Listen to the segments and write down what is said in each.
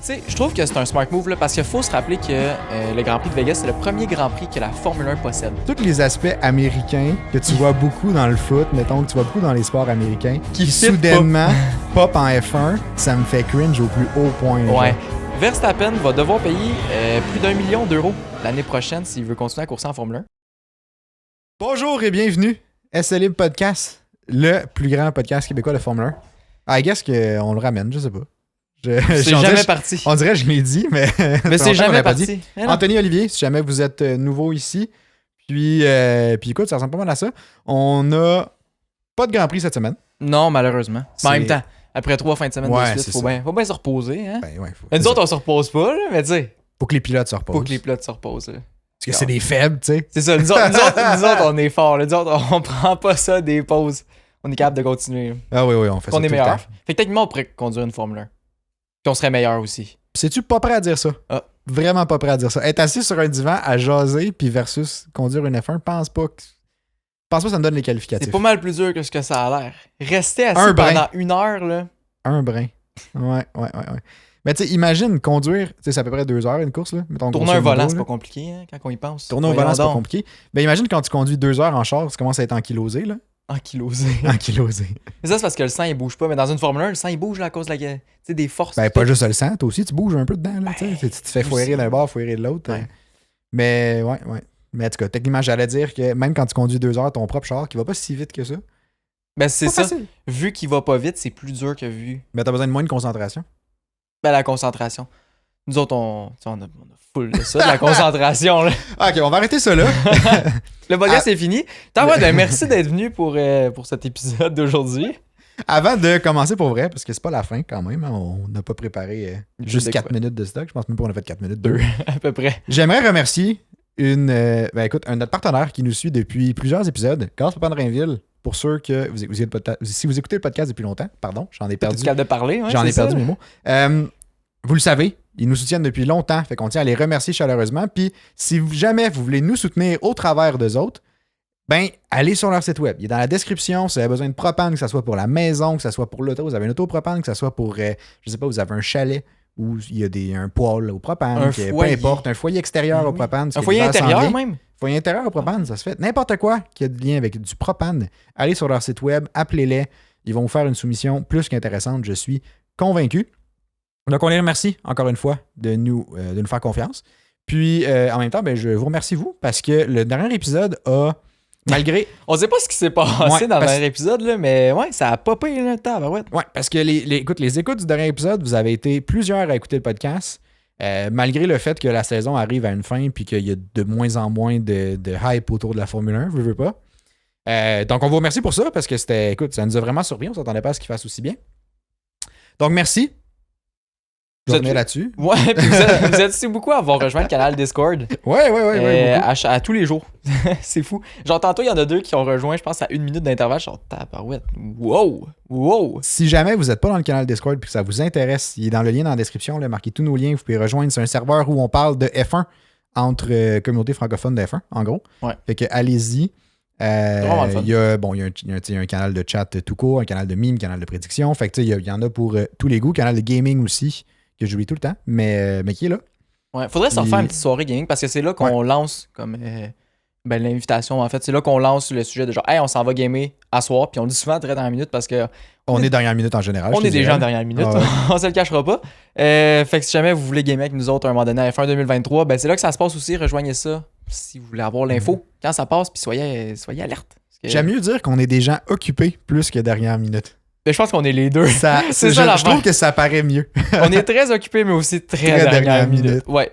tu sais, je trouve que c'est un smart move là, parce qu'il faut se rappeler que le Grand Prix de Vegas, c'est le premier Grand Prix que la Formule 1 possède. Tous les aspects américains que tu vois beaucoup dans le foot, mettons que tu vois beaucoup dans les sports américains, qui soudainement pop en F1, ça me fait cringe au plus haut point. Ouais. Genre. Verstappen va devoir payer plus d'1 million d'euros l'année prochaine s'il veut continuer à courser en Formule 1. Bonjour et bienvenue, SLib Podcast, le plus grand podcast québécois de Formule 1. I guess qu'on le ramène, je sais pas. C'est jamais parti. On dirait que je l'ai dit, mais c'est jamais parti. Anthony Olivier, si jamais vous êtes nouveau ici, puis écoute, ça ressemble pas mal à ça. On a pas de Grand Prix cette semaine. Non, malheureusement. Mais en même temps, après 3 fins de semaine de suite, faut bien se reposer. Hein? Ben ouais, mais nous autres, on se repose pas, là, mais tu sais. Faut que les pilotes se reposent. Faut que les pilotes se reposent. Là. Parce que c'est des faibles, tu sais. C'est ça, nous autres, on est forts. Nous autres, on prend pas ça des pauses. On est capable de continuer. Là. Ah oui, on fait ça. On est meilleur. Fait que techniquement, on pourrait conduire une Formule 1. Puis on serait meilleur aussi. C'est-tu pas prêt à dire ça? Ah. Vraiment pas prêt à dire ça. Être assis sur un divan à jaser puis versus conduire une F1, pense pas que ça me donne les qualificatifs. C'est pas mal plus dur que ce que ça a l'air. Rester assis pendant 1 heure, là. Un brin. Ouais. Mais tu sais, imagine conduire, tu sais, c'est à peu près 2 heures une course, là. Mettons, tourner un volant, c'est pas compliqué, hein, quand on y pense. Tourner un volant, c'est pas compliqué. Ben imagine quand tu conduis 2 heures en char, ça commence à être ankylosé, là. Ankylosé. Mais ça, c'est parce que le sang, il bouge pas. Mais dans une Formule 1, le sang, il bouge là, à cause de des forces. Ben, pas juste le sang. Toi aussi, tu bouges un peu dedans. Là, tu te fais foirer d'un bord, foirer de l'autre. Ouais. Mais, ouais. Mais en tout cas, techniquement, j'allais dire que même quand tu conduis 2 heures, ton propre char, qui va pas si vite que ça. Ben, c'est ça. Facile. Vu qu'il va pas vite, c'est plus dur que vu. Ben, t'as besoin de moins de concentration. Ben, la concentration. Nous autres, on a full de ça, de la concentration. Là. Ok, on va arrêter ça là. Le podcast c'est fini. Merci d'être venu pour cet épisode d'aujourd'hui. Avant de commencer pour vrai, parce que c'est pas la fin quand même, hein, on n'a pas préparé juste 4 minutes de stock. Je pense même pas qu'on a fait 4 minutes. 2 à peu près. J'aimerais remercier notre partenaire qui nous suit depuis plusieurs épisodes, Gaz Papa de Rainville. Pour ceux que si vous écoutez le podcast depuis longtemps, pardon, j'en ai perdu. Tu es capable de parler, ouais, j'en ai perdu mes mots. Vous le savez, ils nous soutiennent depuis longtemps, fait qu'on tient à les remercier chaleureusement. Puis si jamais vous voulez nous soutenir au travers d'eux autres, ben allez sur leur site web. Il est dans la description. Si vous avez besoin de propane, que ce soit pour la maison, que ce soit pour l'auto, vous avez une auto propane, que ce soit pour, je sais pas, vous avez un chalet où il y a un poêle au propane, peu importe, un foyer extérieur au propane. Un foyer intérieur même? Foyer intérieur au propane, ça se fait. N'importe quoi qui a de lien avec du propane, allez sur leur site web, appelez-les. Ils vont vous faire une soumission plus qu'intéressante, je suis convaincu. Donc, on les remercie encore une fois de nous faire confiance. Puis, en même temps, ben, je vous remercie vous parce que le dernier épisode a, malgré... On sait pas ce qui s'est passé dans le dernier épisode, là, mais ouais, ça a popé le temps. Ouais, parce que les écoutes du dernier épisode, vous avez été plusieurs à écouter le podcast. Malgré le fait que la saison arrive à une fin puis qu'il y a de moins en moins de hype autour de la Formule 1, je veux pas. Donc, on vous remercie pour ça parce que ça nous a vraiment surpris. On s'attendait pas à ce qu'il fasse aussi bien. Donc, merci. Vous êtes là-dessus. Ouais, puis vous êtes aussi beaucoup à avoir rejoint le canal Discord. Ouais. À tous les jours. C'est fou. Genre, tantôt, il y en a 2 qui ont rejoint, je pense, à 1 minute d'intervalle. Genre, tabarouette. Wow. Si jamais vous n'êtes pas dans le canal Discord et que ça vous intéresse, il est dans le lien dans la description, là, marquez tous nos liens. Vous pouvez rejoindre. C'est un serveur où on parle de F1 entre communautés francophones de F1, en gros. Ouais. Fait que allez-y. Il y a un canal de chat tout court, un canal de meme, un canal de prédiction. Fait que il y en a pour tous les goûts. Canal de gaming aussi, que j'oublie tout le temps, mais qui est là. Ouais, faudrait se refaire une petite soirée gaming parce que c'est là qu'on lance comme l'invitation. En fait, c'est là qu'on lance le sujet de genre, hey, on s'en va gamer à soir. Puis on le dit souvent très dernière minute parce que. On est dernière minute en général. On est déjà en dernière minute. On se le cachera pas. Fait que si jamais vous voulez gamer avec nous autres à un moment donné à F1 2023, ben c'est là que ça se passe aussi. Rejoignez ça si vous voulez avoir l'info quand ça passe. Puis soyez alerte. J'aime mieux dire qu'on est des gens occupés plus que dernière minute. Mais je pense qu'on est les deux. Je trouve que ça paraît mieux. On est très occupés, mais aussi très dernière minute. Ouais.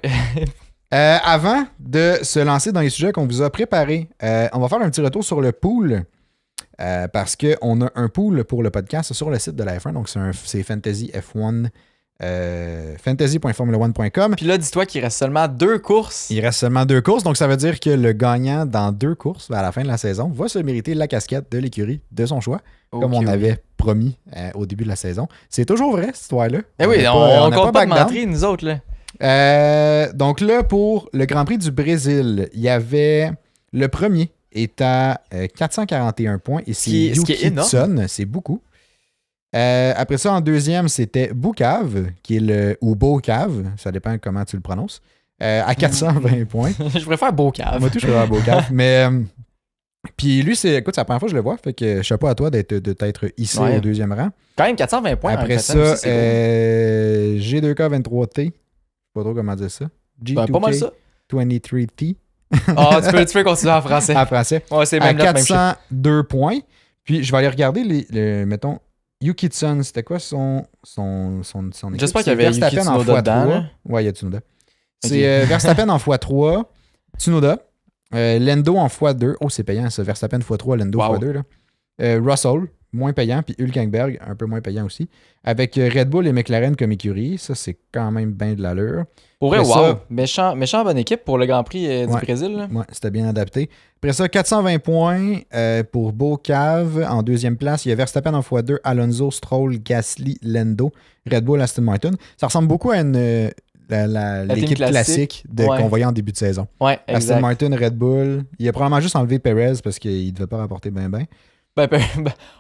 Avant de se lancer dans les sujets qu'on vous a préparés, on va faire un petit retour sur le pool. Parce qu'on a un pool pour le podcast sur le site de la F1. Donc, c'est Fantasy F1. Fantasy.formula1.com. Puis là, dis-toi qu'il reste seulement 2 courses. Il reste seulement 2 courses, donc ça veut dire que le gagnant dans 2 courses à la fin de la saison va se mériter la casquette de l'écurie de son choix, comme on avait promis au début de la saison. C'est toujours vrai, cette histoire-là. Eh oui, on compte pas de mentir, nous autres. Là. Donc là, pour le Grand Prix du Brésil, il y avait le premier est à 441 points et c'est Yuki Tsunoda, c'est beaucoup. Après ça, en deuxième, c'était Boucave, qui est ou Beaucave, ça dépend comment tu le prononces, à 420 points. Je préfère Beaucave. Moi, tout, je préfère Beaucave. Mais, puis lui, c'est la première fois que je le vois, fait que chapeau à toi de t'être hissé au deuxième rang. Quand même 420 points. Après ça, G2K 23T, je sais pas trop comment dire ça. Pas mal ça. 23T. Ah, tu peux continuer en français. En français. Ouais, c'est à même 402 points. Puis je vais aller regarder mettons, Yuki-tsun, c'était quoi son équipe? J'espère qu'il y avait Verstappen en Tsunoda x3. dedans. Ouais, il y a Tsunoda. C'est Verstappen en x3, Tsunoda, Lando en x2. Oh, c'est payant ça. Verstappen x3, Lando x2. Là. Russell, moins payant, puis Hülkenberg, un peu moins payant aussi. Avec Red Bull et McLaren comme écurie, ça c'est quand même bien de l'allure. Pour vrai, wow. Méchant bonne équipe pour le Grand Prix du Brésil. Là. Ouais, c'était bien adapté. Après ça, 420 points pour Beaucave. En deuxième place, il y a Verstappen en x2, Alonso, Stroll, Gasly, Lando, Red Bull, Aston Martin. Ça ressemble beaucoup à l'équipe classique qu'on voyait en début de saison. Ouais, exact. Aston Martin, Red Bull. Il a probablement juste enlevé Perez parce qu'il ne devait pas rapporter bien.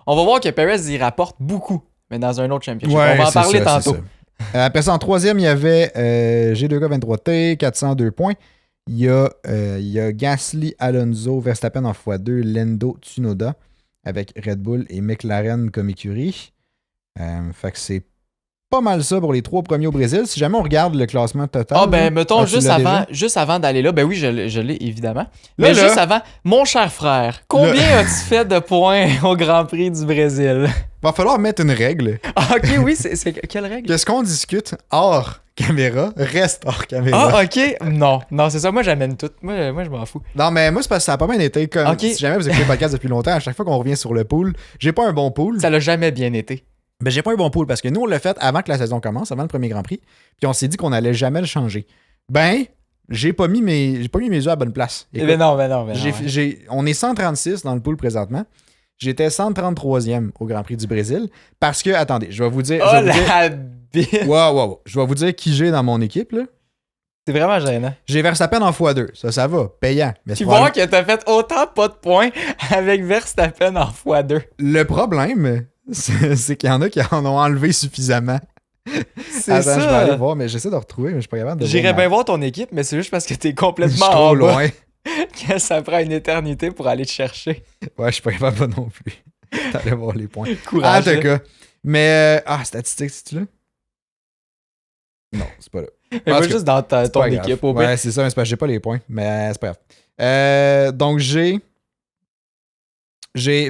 On va voir que Perez, il rapporte beaucoup, mais dans un autre championship. On va en parler tantôt. Après ça, en troisième, il y avait G2K 23T, 402 points. Il y a Gasly, Alonso, Verstappen en x2, Lando, Tsunoda, avec Red Bull et McLaren comme écurie. Fait que c'est pas mal ça pour les 3 premiers au Brésil. Si jamais on regarde le classement total. Ah, ben, mettons, juste avant d'aller là, ben oui, je l'ai évidemment. Mais juste avant, mon cher frère, combien as-tu fait de points au Grand Prix du Brésil? Va falloir mettre une règle. Ah, ok, oui, c'est quelle règle? Que ce qu'on discute hors caméra reste hors caméra. Ah, ok. Non, c'est ça. Moi, j'amène tout. Moi, je m'en fous. Non, mais moi, c'est parce que ça a pas bien été. Comme si jamais vous écoutez le podcast depuis longtemps, à chaque fois qu'on revient sur le pool, j'ai pas un bon pool. Ça l'a jamais bien été. Ben, j'ai pas un bon pool parce que nous, on l'a fait avant que la saison commence, avant le premier Grand Prix. Puis on s'est dit qu'on allait jamais le changer. Ben, j'ai pas mis mes yeux à la bonne place. Écoute, mais non. On est 136 dans le pool présentement. J'étais 133e au Grand Prix du Brésil parce que, attendez, je vais vous dire. Wow. Je vais vous dire qui j'ai dans mon équipe, là. C'est vraiment gênant. J'ai Verstappen en x2. Ça va. Payant. Mais tu vois que t'as fait autant pas de points avec Verstappen en x2. Le problème, c'est qu'il y en a qui en ont enlevé suffisamment. C'est ça. Je vais aller voir, mais j'essaie de retrouver, mais je suis pas capable de J'irais bien voir ton équipe, mais c'est juste parce que t'es complètement trop loin. Que ça prend une éternité pour aller te chercher. Ouais, je suis pas capable non plus. T'allais voir les points. Courage. En tout cas. Mais, statistiques, c'est-tu là? Non, c'est pas là. Mais va juste dans ton équipe. Ouais, c'est ça, mais c'est parce que j'ai pas les points. Mais c'est pas grave. Donc, j'ai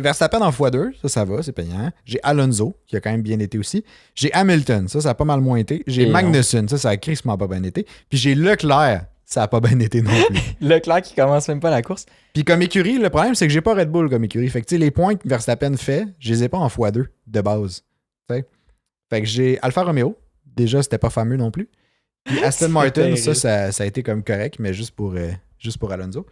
Verstappen en x2, ça va, c'est payant. J'ai Alonso, qui a quand même bien été aussi. J'ai Hamilton, ça a pas mal moins été. J'ai Magnussen, ça a crissement pas bien été. Puis j'ai Leclerc, ça a pas bien été non plus. Leclerc qui commence même pas la course. Puis comme écurie, le problème, c'est que j'ai pas Red Bull comme écurie. Fait que les points que Verstappen fait, je les ai pas en x2 de base. T'sais? Fait que j'ai Alfa Romeo. Déjà, c'était pas fameux non plus. Puis Aston Martin, ça a été comme correct, mais juste pour Alonso.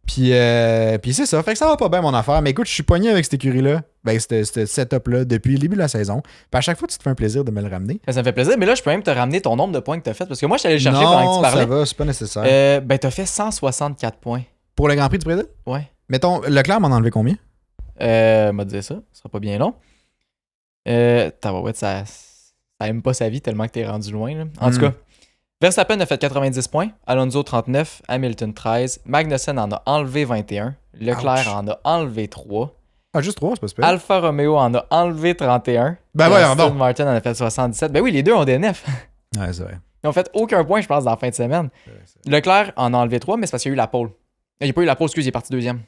Puis c'est ça. Fait que ça va pas bien mon affaire. Mais écoute, je suis pogné avec cette écurie-là, cette setup-là, depuis le début de la saison. Puis à chaque fois, tu te fais un plaisir de me le ramener. Ça me fait plaisir, mais là, je peux même te ramener ton nombre de points que t'as fait. Parce que moi, je suis allé chercher pendant que tu parlais. Non, ça va, c'est pas nécessaire. T'as fait 164 points. Pour le Grand Prix du Brésil? Ouais. Mettons, Leclerc m'en a enlevé combien? M'a dit ça. Ce sera pas bien long. Ça aime pas sa vie tellement que t'es rendu loin. Là. En tout cas, Verstappen a fait 90 points, Alonso 39, Hamilton 13, Magnussen en a enlevé 21, Leclerc en a enlevé 3. Ah, juste 3, c'est pas super. Alfa Romeo en a enlevé 31. Ben voyons donc. Aston Martin en a fait 77. Ben oui, les deux ont des nefs. Ouais, c'est vrai. Ils ont fait aucun point, je pense, dans la fin de semaine. Leclerc en a enlevé 3, mais c'est parce qu'il y a eu la pole. Il n'y a pas eu la pole, excuse, il est parti deuxième.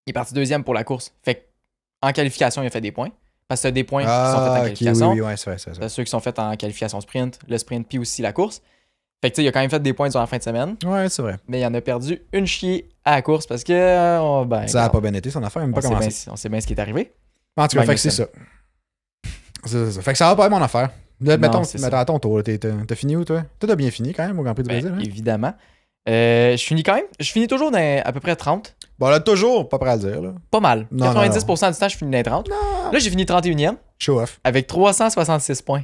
Il est parti deuxième pour la course. Fait qu'en qualification, il a fait des points. Parce que c'est des points qui sont faits en qualification. Oui, c'est vrai. C'est ceux qui sont faits en qualification sprint, le sprint, puis aussi la course. Fait que tu sais, il a quand même fait des points durant la fin de semaine. Ouais, c'est vrai. Mais il en a perdu une chier à la course parce que. Ça a pas bien été son affaire, même pas commencé. On sait bien ce qui est arrivé. En tout cas, fait que c'est ça. C'est ça. Fait que ça va pas être mon affaire. Là, mettons à ton tour. T'as fini où, toi? Toi, t'as bien fini quand même au Grand Prix du Brésil. Hein? Évidemment. Je finis toujours dans à peu près 30. Bon, là, toujours pas prêt à le dire. Là. Pas mal. Non, 90% du temps, je finis dans 30. Non. Là, j'ai fini 31e. Show off. Avec 366 points.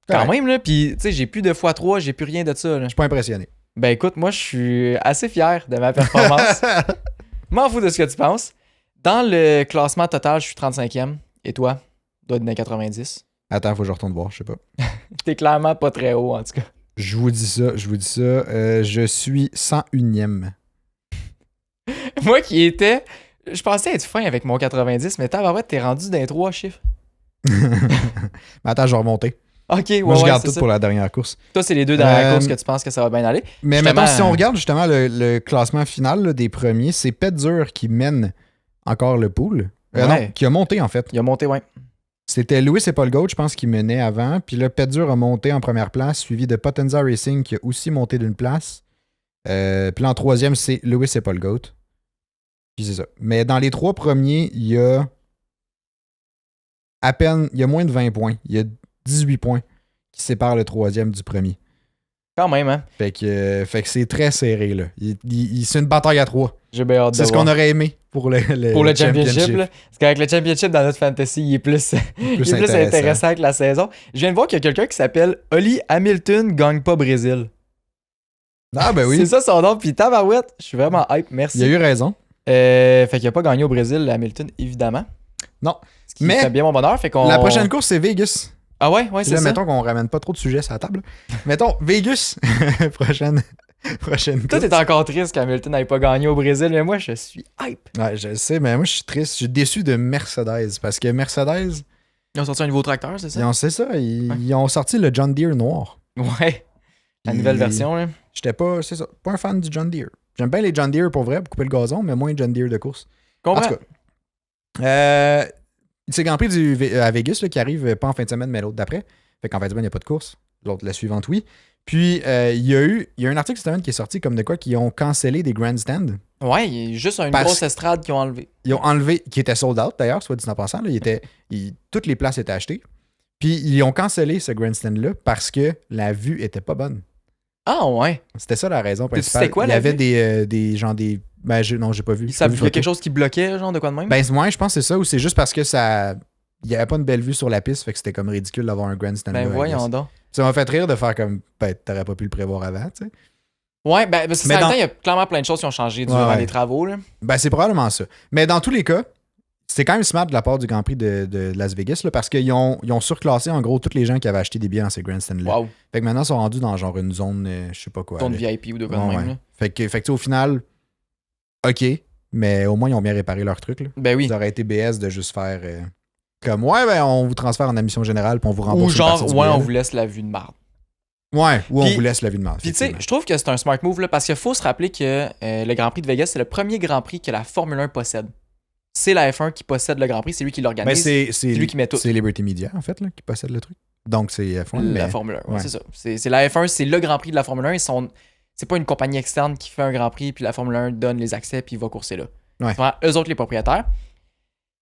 Quand même, là. Puis, tu sais, j'ai plus de x3, j'ai plus rien de ça. Je suis pas impressionné. Ben, écoute, moi, je suis assez fier de ma performance. M'en fous de ce que tu penses. Dans le classement total, je suis 35e. Et toi? doit être dans les 90. Attends, faut que je retourne voir, je sais pas. T'es clairement pas très haut, en tout cas. Je vous dis ça. Je suis 101e. Moi qui étais... Je pensais être fin avec mon 90, mais tabarouette, t'es rendu dans les 3 chiffres. Mais attends, je vais remonter. Ok, ouais, Moi, je garde c'est tout ça. pour la dernière course. Toi, c'est les 2 dernières courses que tu penses que ça va bien aller. Mais Justement, mettons, si on regarde justement le classement final là, des premiers, c'est Petzur qui mène encore le pool. Ouais. Non, qui a monté en fait. Il a monté, ouais. C'était Lewis et Paul Goat, je pense, qui menaient avant. Puis là, Petzur a monté en première place, suivi de Potenza Racing qui a aussi monté d'une place. Puis là, en troisième, c'est Lewis et Paul Goat. Puis c'est ça. Mais dans les 3 premiers, il y a il y a moins de 20 points. Il y a 18 points qui séparent le troisième du premier. Quand même, hein. Fait que c'est très serré, là. C'est une bataille à 3. J'ai bien hâte de C'est ce voir. qu'on aurait aimé pour le championship. Là. Parce qu'avec le championship dans notre fantasy, il est plus intéressant que la saison. Je viens de voir qu'il y a quelqu'un qui s'appelle Oli Hamilton gagne pas Brésil. Ah ben oui. C'est ça son nom. Puis tabarouette, je suis vraiment hype. Merci. Il a eu raison. Fait qu'il a pas gagné au Brésil, Hamilton, évidemment. Non. Ce qui fait bien mon bonheur. Fait qu'on... La prochaine course, c'est Vegas. Ah ouais, c'est là, ça. Mettons qu'on ramène pas trop de sujets sur la table. Mettons, Vegas, prochaine course. Toi, t'es encore triste qu'Hamilton n'ait pas gagné au Brésil, mais moi, je suis hype. Ouais, je sais, mais moi, je suis triste. Je suis déçu de Mercedes, parce que Mercedes... Ils ont sorti un nouveau tracteur, c'est ça? C'est ça, ils ont sorti le John Deere noir. Ouais. La nouvelle version, là. J'étais pas, c'est ça, pas un fan du John Deere. J'aime bien les John Deere pour vrai, pour couper le gazon, mais moins John Deere de course. Comprends. En tout cas, c'est Grand Prix à Vegas là, qui arrive pas en fin de semaine, mais l'autre d'après. Fait qu'en fin de semaine, il n'y a pas de course. L'autre, la suivante, oui. Puis, il y a un article cette semaine qui est sorti comme de quoi qu'ils ont cancellé des grandstands. Ouais, il y a juste une grosse estrade qu'ils ont enlevé. Ils ont enlevé, qui était sold out d'ailleurs, soit dit en passant. Là, toutes les places étaient achetées. Puis, ils ont cancellé ce grandstand-là parce que la vue était pas bonne. Ah ouais. C'était ça la raison principale. C'était quoi, il y avait des gens des. Ben, non, j'ai pas vu. Il y a quelque chose qui bloquait, genre de quoi de même? Ben, moi, je pense que c'est ça, ou c'est juste parce que ça. Il n'y avait pas une belle vue sur la piste, fait que c'était comme ridicule d'avoir un grandstand. Ben, voyons donc. Ça m'a fait rire de faire comme. Ben, t'aurais pas pu le prévoir avant, tu sais. Ouais, ben, parce que dans le temps, il y a clairement plein de choses qui ont changé durant les travaux, là. Ben, c'est probablement ça. Mais dans tous les cas, c'est quand même smart de la part du Grand Prix de Las Vegas, là, parce qu'ils ont surclassé, en gros, tous les gens qui avaient acheté des billets dans ces grandstands-là. Wow. Fait que maintenant, ils sont rendus dans genre une zone, je sais pas quoi. Zone VIP ou de quoi de même, là. Fait que au final, OK, mais au moins, ils ont bien réparé leur truc, là. Ben oui. Ça aurait été BS de juste faire comme, ben, on vous transfère en admission générale, puis on vous rembourse. Ou genre, on vous laisse la vue de marde. Ouais, ou on vous laisse la vue de marde. Puis tu sais, je trouve que c'est un smart move, là, parce qu'il faut se rappeler que le Grand Prix de Vegas, c'est le premier Grand Prix que la Formule 1 possède. C'est la F1 qui possède le Grand Prix, c'est lui qui l'organise. C'est lui qui met tout. C'est Liberty Media, en fait, là, qui possède le truc. Donc, c'est F1. La Formule 1, ouais. C'est ça. C'est la F1, c'est le Grand Prix de la Formule 1. C'est pas une compagnie externe qui fait un Grand Prix, puis la Formule 1 donne les accès, puis il va courser là. Ouais. C'est vraiment eux autres les propriétaires.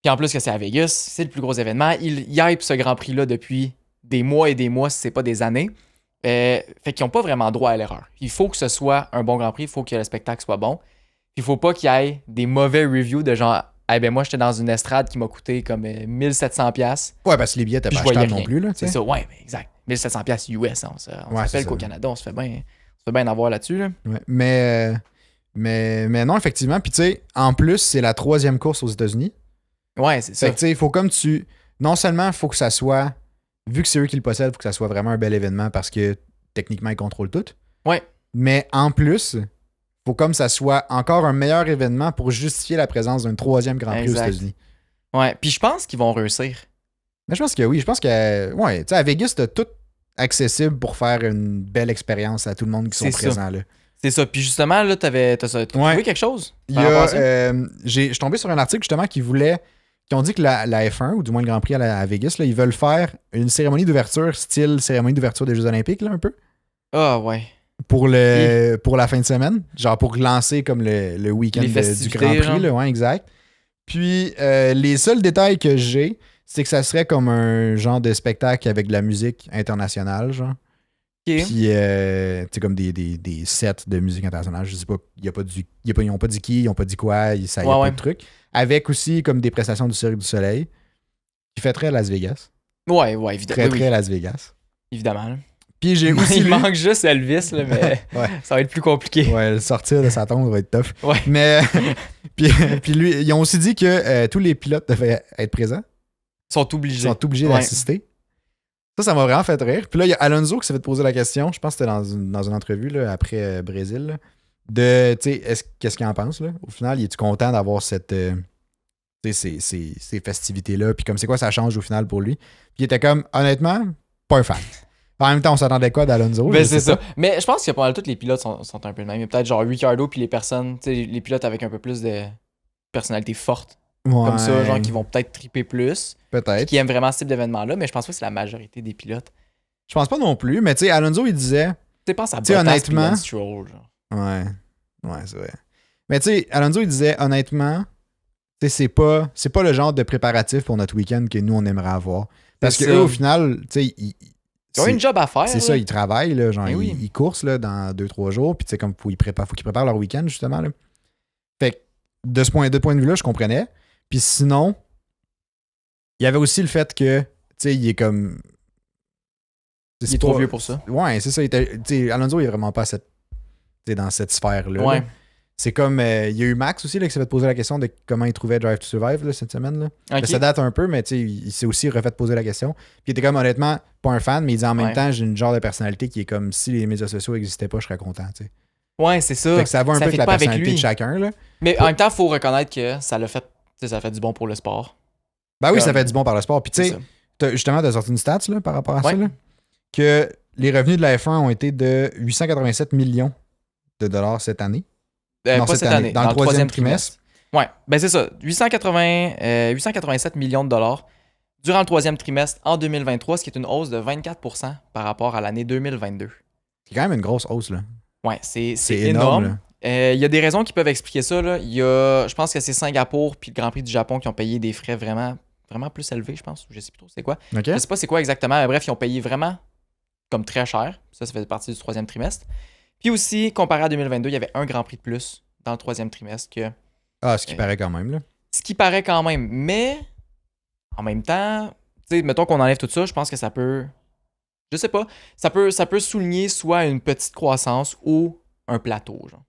Puis en plus que c'est à Vegas, c'est le plus gros événement. Ils hype ce Grand Prix-là depuis des mois et des mois, si c'est pas des années. Fait qu'ils n'ont pas vraiment droit à l'erreur. Il faut que ce soit un bon Grand Prix, il faut que le spectacle soit bon. Il faut pas qu'il y ait des mauvais reviews de genre ben moi j'étais dans une estrade qui m'a coûté comme 1700$. Ouais, parce que les billets t'as pas acheté non plus là, c'est ça, ouais, mais exact. 1700$ US, on se rappelle qu'au Canada, on se fait bien avoir là-dessus là. Ouais, mais non effectivement, puis tu sais, en plus, c'est la 3e course aux États-Unis. Ouais, c'est ça. Fait que tu sais, il faut comme non seulement il faut que ça soit vu que c'est eux qui le possèdent, il faut que ça soit vraiment un bel événement parce que techniquement, ils contrôlent tout. Ouais. Mais en plus, il faut comme ça soit encore un meilleur événement pour justifier la présence d'un 3e Grand Prix aux États-Unis. Ouais, puis je pense qu'ils vont réussir. Mais je pense que oui. Je pense que, ouais, tu sais, à Vegas, t'as tout accessible pour faire une belle expérience à tout le monde qui sont présents là. C'est ça. Puis justement, là, t'as trouvé quelque chose? Je suis tombé sur un article justement qui ont dit que la F1, ou du moins le Grand Prix à Vegas, là, ils veulent faire une cérémonie d'ouverture, style cérémonie d'ouverture des Jeux Olympiques, là, un peu. Ah, ouais. Pour la fin de semaine. Genre pour lancer comme le week-end du Grand Prix, là, ouais, exact. Puis, les seuls détails que j'ai, c'est que ça serait comme un genre de spectacle avec de la musique internationale, genre. Okay. Puis, tu sais, comme des sets de musique internationale. Je sais pas, ils n'ont pas dit qui, ils n'ont pas dit quoi, il y a pas de trucs. Avec aussi comme des prestations du Cirque du Soleil, qui fait très Las Vegas. Ouais, évidemment. Très Las Vegas. Évidemment. Puis j'ai aussi il manque juste Elvis, là, mais ça va être plus compliqué. Ouais, le sortir de sa tombe va être tough. Ouais. Mais, puis lui, ils ont aussi dit que tous les pilotes devaient être présents. sont obligés. Ils sont obligés d'assister. Ça m'a vraiment fait rire. Puis là, il y a Alonso qui s'est fait poser la question, je pense que c'était dans une entrevue là, après Brésil, là, de, tu sais, qu'est-ce qu'il en pense, là? Au final, il est-tu content d'avoir cette... ces festivités-là, puis comme c'est quoi ça change au final pour lui. Puis il était comme, honnêtement, pas un fan. En même temps, on s'attendait quoi d'Alonso? Ben c'est ça. Mais je pense que pas mal tous les pilotes sont un peu le même. Il y a peut-être genre Ricciardo puis les personnes, tu sais, les pilotes avec un peu plus de personnalité forte. Comme ça, genre qui vont peut-être triper plus. Peut-être. Qui aiment vraiment ce type d'événement-là, mais je pense pas que c'est la majorité des pilotes. Je pense pas non plus, mais tu sais, Alonso, il disait... Tu sais, pense à Bottas honnêtement, puis Stroll, genre. Ouais, c'est vrai. Mais tu sais, Alonso, il disait, honnêtement, tu sais, c'est pas le genre de préparatif pour notre week-end que nous, on aimerait avoir. Parce qu'eux, au final, tu sais, ils ont une job à faire. C'est ça, ils travaillent, là, genre, oui. ils coursent là, dans 2-3 jours, puis tu sais, comme faut qu'ils préparent leur week-end, justement. Là. Fait que, de ce point de vue-là, je comprenais. Puis sinon, il y avait aussi le fait que, tu sais, il est comme... Il est trop vieux pour ça. Ouais, c'est ça. Alonso, il est vraiment pas dans cette sphère-là. Ouais. Là. C'est comme... il y a eu Max aussi là, qui s'est fait poser la question de comment il trouvait Drive to Survive là, cette semaine. Là. Okay. Ça date un peu, mais il s'est aussi refait poser la question. Puis il était comme, honnêtement, pas un fan, mais il dit en même temps, j'ai une genre de personnalité qui est comme, si les médias sociaux n'existaient pas, je serais content. T'sais. Ouais, c'est ça. Fait que ça va un peu avec la personnalité de chacun. Là. Mais en même temps, il faut reconnaître que ça fait du bon pour le sport. Ben oui, ça fait du bon par le sport. Puis tu sais, justement, tu as sorti une stats là, par rapport à ça. Là, que les revenus de la F1 ont été de 887 millions de dollars cette année. Non, pas cette année. Dans le troisième trimestre. Ouais, ben c'est ça. 887 millions de dollars durant le troisième trimestre en 2023, ce qui est une hausse de 24% par rapport à l'année 2022. C'est quand même une grosse hausse, là. Ouais, c'est énorme. Il y a des raisons qui peuvent expliquer ça. Là. Je pense que c'est Singapour puis le Grand Prix du Japon qui ont payé des frais vraiment plus élevés, je pense. Je sais plus trop c'est quoi. Okay. Je sais pas c'est quoi exactement, mais bref, ils ont payé vraiment comme très cher. Ça fait partie du troisième trimestre. Puis aussi, comparé à 2022, il y avait un Grand Prix de plus dans le troisième trimestre que... Ah, ce qui paraît quand même, là. Ce qui paraît quand même. Mais, en même temps, tu sais, mettons qu'on enlève tout ça, je pense que ça peut... Je sais pas. Ça peut souligner soit une petite croissance ou un plateau, genre.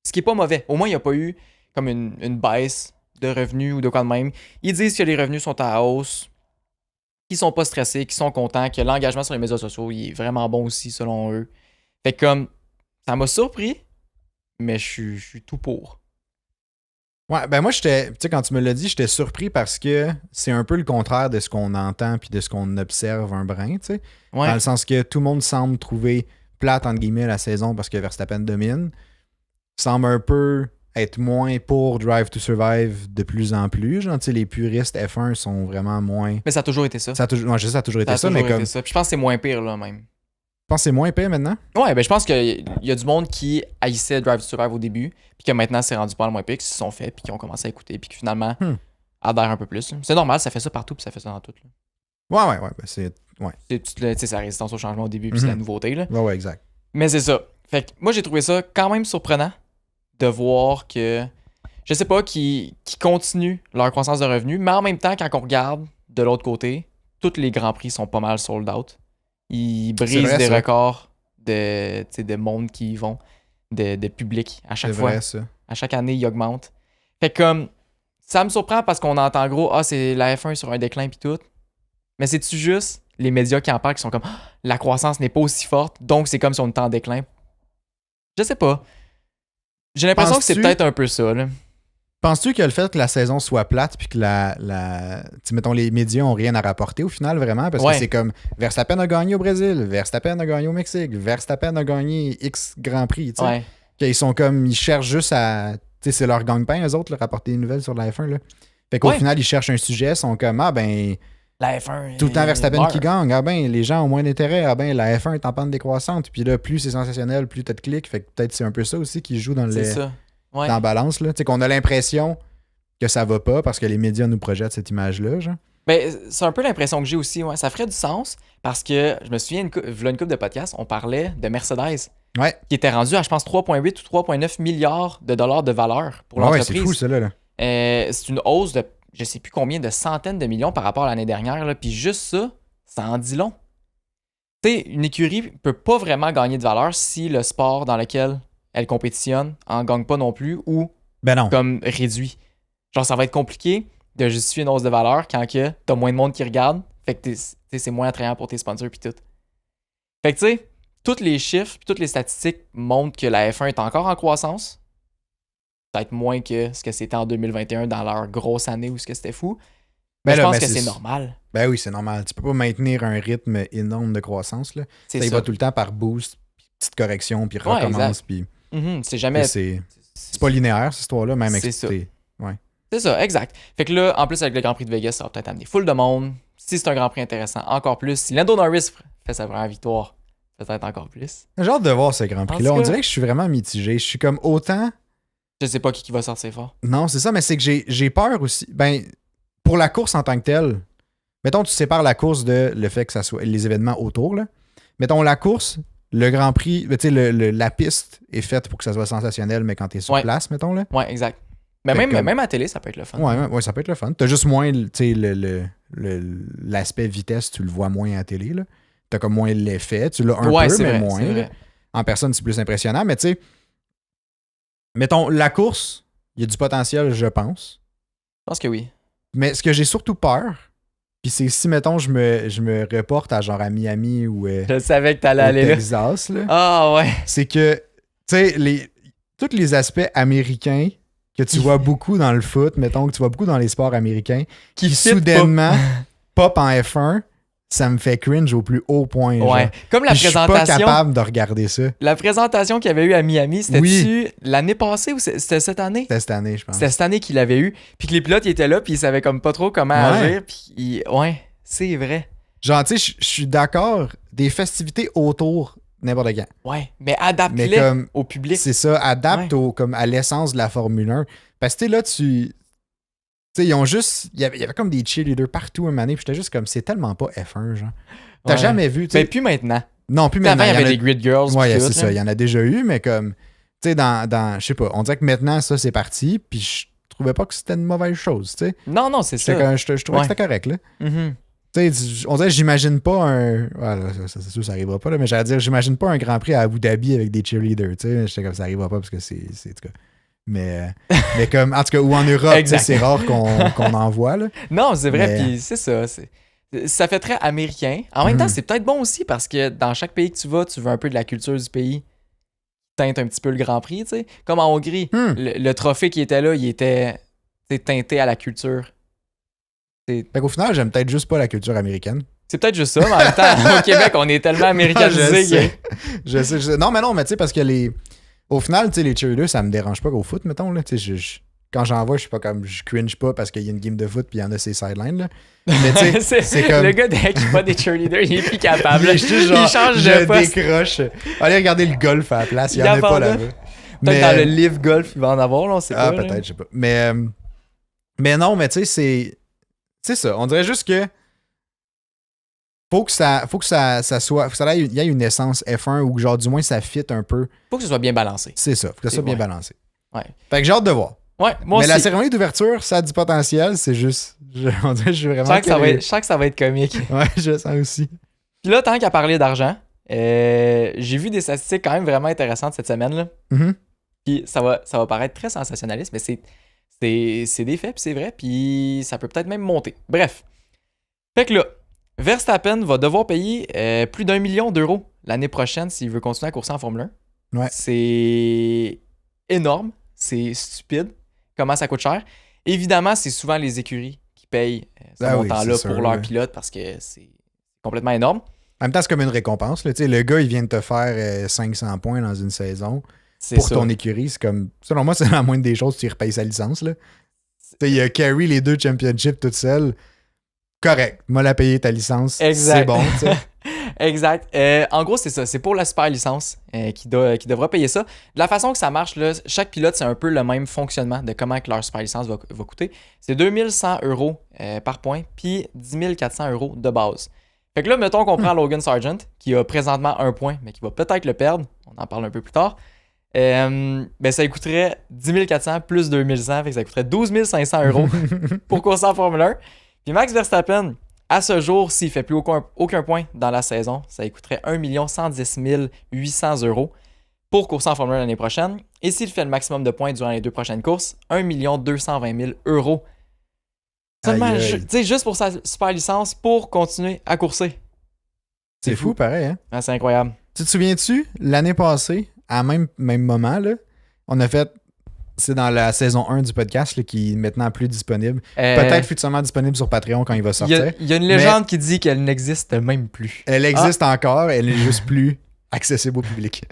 Ce qui est pas mauvais. Au moins, il n'y a pas eu comme une baisse de revenus ou de quoi de même. Ils disent que les revenus sont à hausse, qu'ils sont pas stressés, qu'ils sont contents, que l'engagement sur les médias sociaux il est vraiment bon aussi, selon eux. Fait que comme... Ça m'a surpris, mais je suis tout pour. Ouais, ben moi, tu sais, quand tu me l'as dit, j'étais surpris parce que c'est un peu le contraire de ce qu'on entend puis de ce qu'on observe un brin, tu sais. Ouais. Dans le sens que tout le monde semble trouver plate, entre guillemets, la saison parce que Verstappen domine. Semble un peu être moins pour Drive to Survive de plus en plus. Genre, tu sais, les puristes F1 sont vraiment moins... Mais ça a toujours été ça. Je sais, ça a toujours été ça, mais comme... Ça. Puis je pense que c'est moins pire, là, même. Je pense que c'est moins épais maintenant? Ouais, ben je pense qu'il y a du monde qui haïssait Drive to Survive au début, puis que maintenant c'est rendu pas le moins pire, qu'ils se sont fait, puis qui ont commencé à écouter, puis qui finalement adhèrent un peu plus. Là. C'est normal, ça fait ça partout, puis ça fait ça dans tout. Là. Ouais, ben c'est... Ouais. C'est sa résistance au changement au début, puis c'est la nouveauté. Là. Ouais, exact. Mais c'est ça. Fait que moi, j'ai trouvé ça quand même surprenant de voir que, je sais pas, qu'ils continuent leur croissance de revenus, mais en même temps, quand on regarde de l'autre côté, tous les Grands Prix sont pas mal sold out. Ils brisent des records de monde qui y vont, de public à chaque fois. Vrai, ça. À chaque année, ils augmentent. Fait que comme, ça me surprend parce qu'on entend gros, c'est la F1 sur un déclin pis tout. Mais c'est-tu juste les médias qui en parlent qui sont comme, la croissance n'est pas aussi forte, donc c'est comme si on était en déclin. Je sais pas. J'ai l'impression que c'est peut-être un peu ça, là. Penses-tu que le fait que la saison soit plate puis que mettons, les médias ont rien à rapporter au final, vraiment? Parce que c'est comme Verstappen a gagné au Brésil, Verstappen a gagné au Mexique, Verstappen a gagné X Grand Prix, tu sais. Ils sont comme, ils cherchent juste à... Tu sais, c'est leur gagne-pain, eux autres, là, rapporter des nouvelles sur la F1, là. Fait qu'au final, ils cherchent un sujet, ils sont comme, la F1... Tout le temps Verstappen qui gagne, les gens ont moins d'intérêt, la F1 est en pente décroissante, puis là, plus c'est sensationnel, plus t'as de clics, fait que peut-être c'est un peu ça aussi qui joue dans C'est ça. Dans la balance, là. Tu sais, qu'on a l'impression que ça va pas parce que les médias nous projettent cette image-là, genre. Ben, c'est un peu l'impression que j'ai aussi, ouais. Ça ferait du sens parce que je me souviens, v'là une couple de podcasts, on parlait de Mercedes. Ouais. Qui était rendu à, je pense, 3,8 ou 3,9 milliards de dollars de valeur pour l'entreprise. Ouais, c'est fou, ça, là. C'est une hausse de, je sais plus combien, de centaines de millions par rapport à l'année dernière, là. Puis juste ça en dit long. Tu sais, une écurie peut pas vraiment gagner de valeur si le sport dans lequel elle compétitionne en gagne pas non plus ou comme réduit. Genre, ça va être compliqué de justifier une hausse de valeur quand que t'as moins de monde qui regarde. Fait que c'est moins attrayant pour tes sponsors pis tout. Fait que tu sais, tous les chiffres pis toutes les statistiques montrent que la F1 est encore en croissance. Peut-être moins que ce que c'était en 2021 dans leur grosse année où c'était fou. Mais je pense que c'est normal. Ben oui, c'est normal. Tu peux pas maintenir un rythme énorme de croissance. Là. Ça y va tout le temps par boost, petite correction, puis recommence. Puis c'est jamais... C'est pas linéaire, cette histoire-là, même expliqué. Ouais. C'est ça, exact. Fait que là, en plus, avec le Grand Prix de Vegas, ça va peut-être amener full de monde. Si c'est un Grand Prix intéressant, encore plus. Si Lando Norris fait sa première victoire, peut-être encore plus. J'ai hâte de voir ce Grand Prix-là. On dirait que je suis vraiment mitigé. Je suis comme autant... Je sais pas qui va sortir fort. Non, c'est ça, mais c'est que j'ai peur aussi. Ben, pour la course en tant que telle, mettons, tu sépares la course de le fait que ça soit les événements autour, là. Mettons, la course, le Grand Prix, tu sais, la piste est faite pour que ça soit sensationnel, mais quand t'es sur place, mettons, là. Ouais, exact. Mais même à télé, ça peut être le fun. Ouais, ça peut être le fun. T'as juste moins, tu sais, l'aspect vitesse, tu le vois moins à la télé, là. T'as comme moins l'effet. Tu l'as un peu, mais moins. En personne, c'est plus impressionnant, mais tu sais, mettons, la course, il y a du potentiel, je pense. Je pense que oui. Mais ce que j'ai surtout peur, puis c'est si, mettons, je me reporte à genre à Miami ou je savais que t'allais aller Texas, là. Ah ouais. C'est que, tu sais, tous les aspects américains que tu vois beaucoup dans le foot, mettons, que tu vois beaucoup dans les sports américains, qui soudainement pop en F1, ça me fait cringe au plus haut point. Ouais. Genre. Comme la présentation. Je suis pas capable de regarder ça. La présentation qu'il y avait eu à Miami, c'était-tu l'année passée ou c'était cette année? C'était cette année, je pense. C'était cette année qu'il avait eu. Puis que les pilotes ils étaient là, puis ils savaient comme pas trop comment agir. Puis ouais, c'est vrai. Genre, tu sais, je suis d'accord, des festivités autour, n'importe quand. Ouais, mais adapte-les au public. C'est ça, adapte comme à l'essence de la Formule 1. Parce que tu sais, là, tu sais, ils ont juste. Il y avait comme des cheerleaders partout un moment donné, puis j'étais juste comme, c'est tellement pas F1, genre. T'as jamais vu, tu sais. Mais plus maintenant. Non, plus maintenant. Avant, il y avait des Grid Girls. Ouais, c'est ça. Il y en a déjà eu, mais comme. Tu sais, dans je sais pas, on dirait que maintenant, ça, c'est parti, puis je trouvais pas que c'était une mauvaise chose, tu sais. Non, c'est ça. Je trouvais que c'était correct, là. Tu sais, on dirait que j'imagine pas un. Voilà, c'est sûr, ça arrivera pas, là, mais j'allais dire, j'imagine pas un Grand Prix à Abu Dhabi avec des cheerleaders, tu sais. J'étais comme, ça arrivera pas parce que c'est en tout cas. Mais comme, en tout cas, ou en Europe, c'est rare qu'on en voit, là. Non, c'est vrai, puis c'est ça. Ça fait très américain. En même temps, c'est peut-être bon aussi parce que dans chaque pays que tu vas, tu veux un peu de la culture du pays. Teinte un petit peu le Grand Prix, tu sais. Comme en Hongrie, le trophée qui était là, il était teinté à la culture. Fait qu'au final, j'aime peut-être juste pas la culture américaine. C'est peut-être juste ça, mais en même temps, au Québec, on est tellement américanisé. Je sais. Non, mais tu sais, parce que au final, tu sais, les cheerleaders, ça me dérange pas au foot, mettons, là. Tu sais, quand j'en vois, je suis pas comme, je cringe pas parce qu'il y a une game de foot puis il y en a ses sidelines, là. Mais tu sais, c'est comme. Le gars qui pas des cheerleaders, il est plus capable. Il change de poste. Décroche. Allez regarder le golf à la place, il y en a pas là-bas. Peut-être dans le Live Golf, il va en avoir, là, on sait pas. Ah, peut-être, je sais pas. Mais non, mais tu sais, c'est ça. On dirait juste que faut que ça soit. Faut qu'il y ait une essence F1 ou genre du moins ça fit un peu. Faut que ce soit bien balancé. C'est ça. Faut que ça soit bien balancé. Ouais. Fait que j'ai hâte de voir. Ouais, moi mais aussi. La cérémonie d'ouverture, ça a du potentiel. C'est juste. On dirait que je suis vraiment. Je sens que ça va être comique. Ouais, je sens aussi. Puis là, tant qu'à parler d'argent, j'ai vu des statistiques quand même vraiment intéressantes cette semaine, là. Puis ça va paraître très sensationnaliste, mais c'est des faits, puis c'est vrai, puis ça peut peut-être même monter. Bref. Fait que là, Verstappen va devoir payer plus d'1 million d'euros l'année prochaine s'il veut continuer à courser en Formule 1. Ouais. C'est énorme. C'est stupide. Comment ça coûte cher. Évidemment, c'est souvent les écuries qui payent ce montant-là pour leurs pilotes parce que c'est complètement énorme. En même temps, c'est comme une récompense. Là. Le gars, il vient de te faire 500 points dans une saison. Ton écurie, c'est comme. Selon moi, c'est la moindre des choses, tu repayes sa licence. Là. Il a carry les 2 championships toute seule. Correct. Moi, la payer ta licence. Exact. C'est bon. Exact. En gros, c'est ça. C'est pour la super licence qui devra payer ça. De la façon que ça marche, là, chaque pilote, c'est un peu le même fonctionnement de comment que leur super licence va coûter. C'est 2100 € par point, puis 10 400 € de base. Fait que là, mettons qu'on prend Logan Sargent, qui a présentement 1 point, mais qui va peut-être le perdre. On en parle un peu plus tard. Ben ça lui coûterait 10 400 plus 2100, fait que ça coûterait 12 500 € pour courser en Formule 1. Puis Max Verstappen, à ce jour, s'il ne fait plus aucun point dans la saison, ça lui coûterait 1 110 800 € pour courser en Formule 1 l'année prochaine. Et s'il fait le maximum de points durant les 2 prochaines courses, 1 220 000 €. Seulement, Aïe, aïe. tu sais, juste pour sa super licence pour continuer à courser. C'est fou, pareil, hein? Ah, c'est incroyable. Tu te souviens-tu, l'année passée, à même moment, là, on a fait. C'est dans la saison 1 du podcast là, qui est maintenant plus disponible. Peut-être futurement disponible sur Patreon quand il va sortir. Il y a une légende qui dit qu'elle n'existe même plus. Elle existe encore, elle est juste plus accessible au public.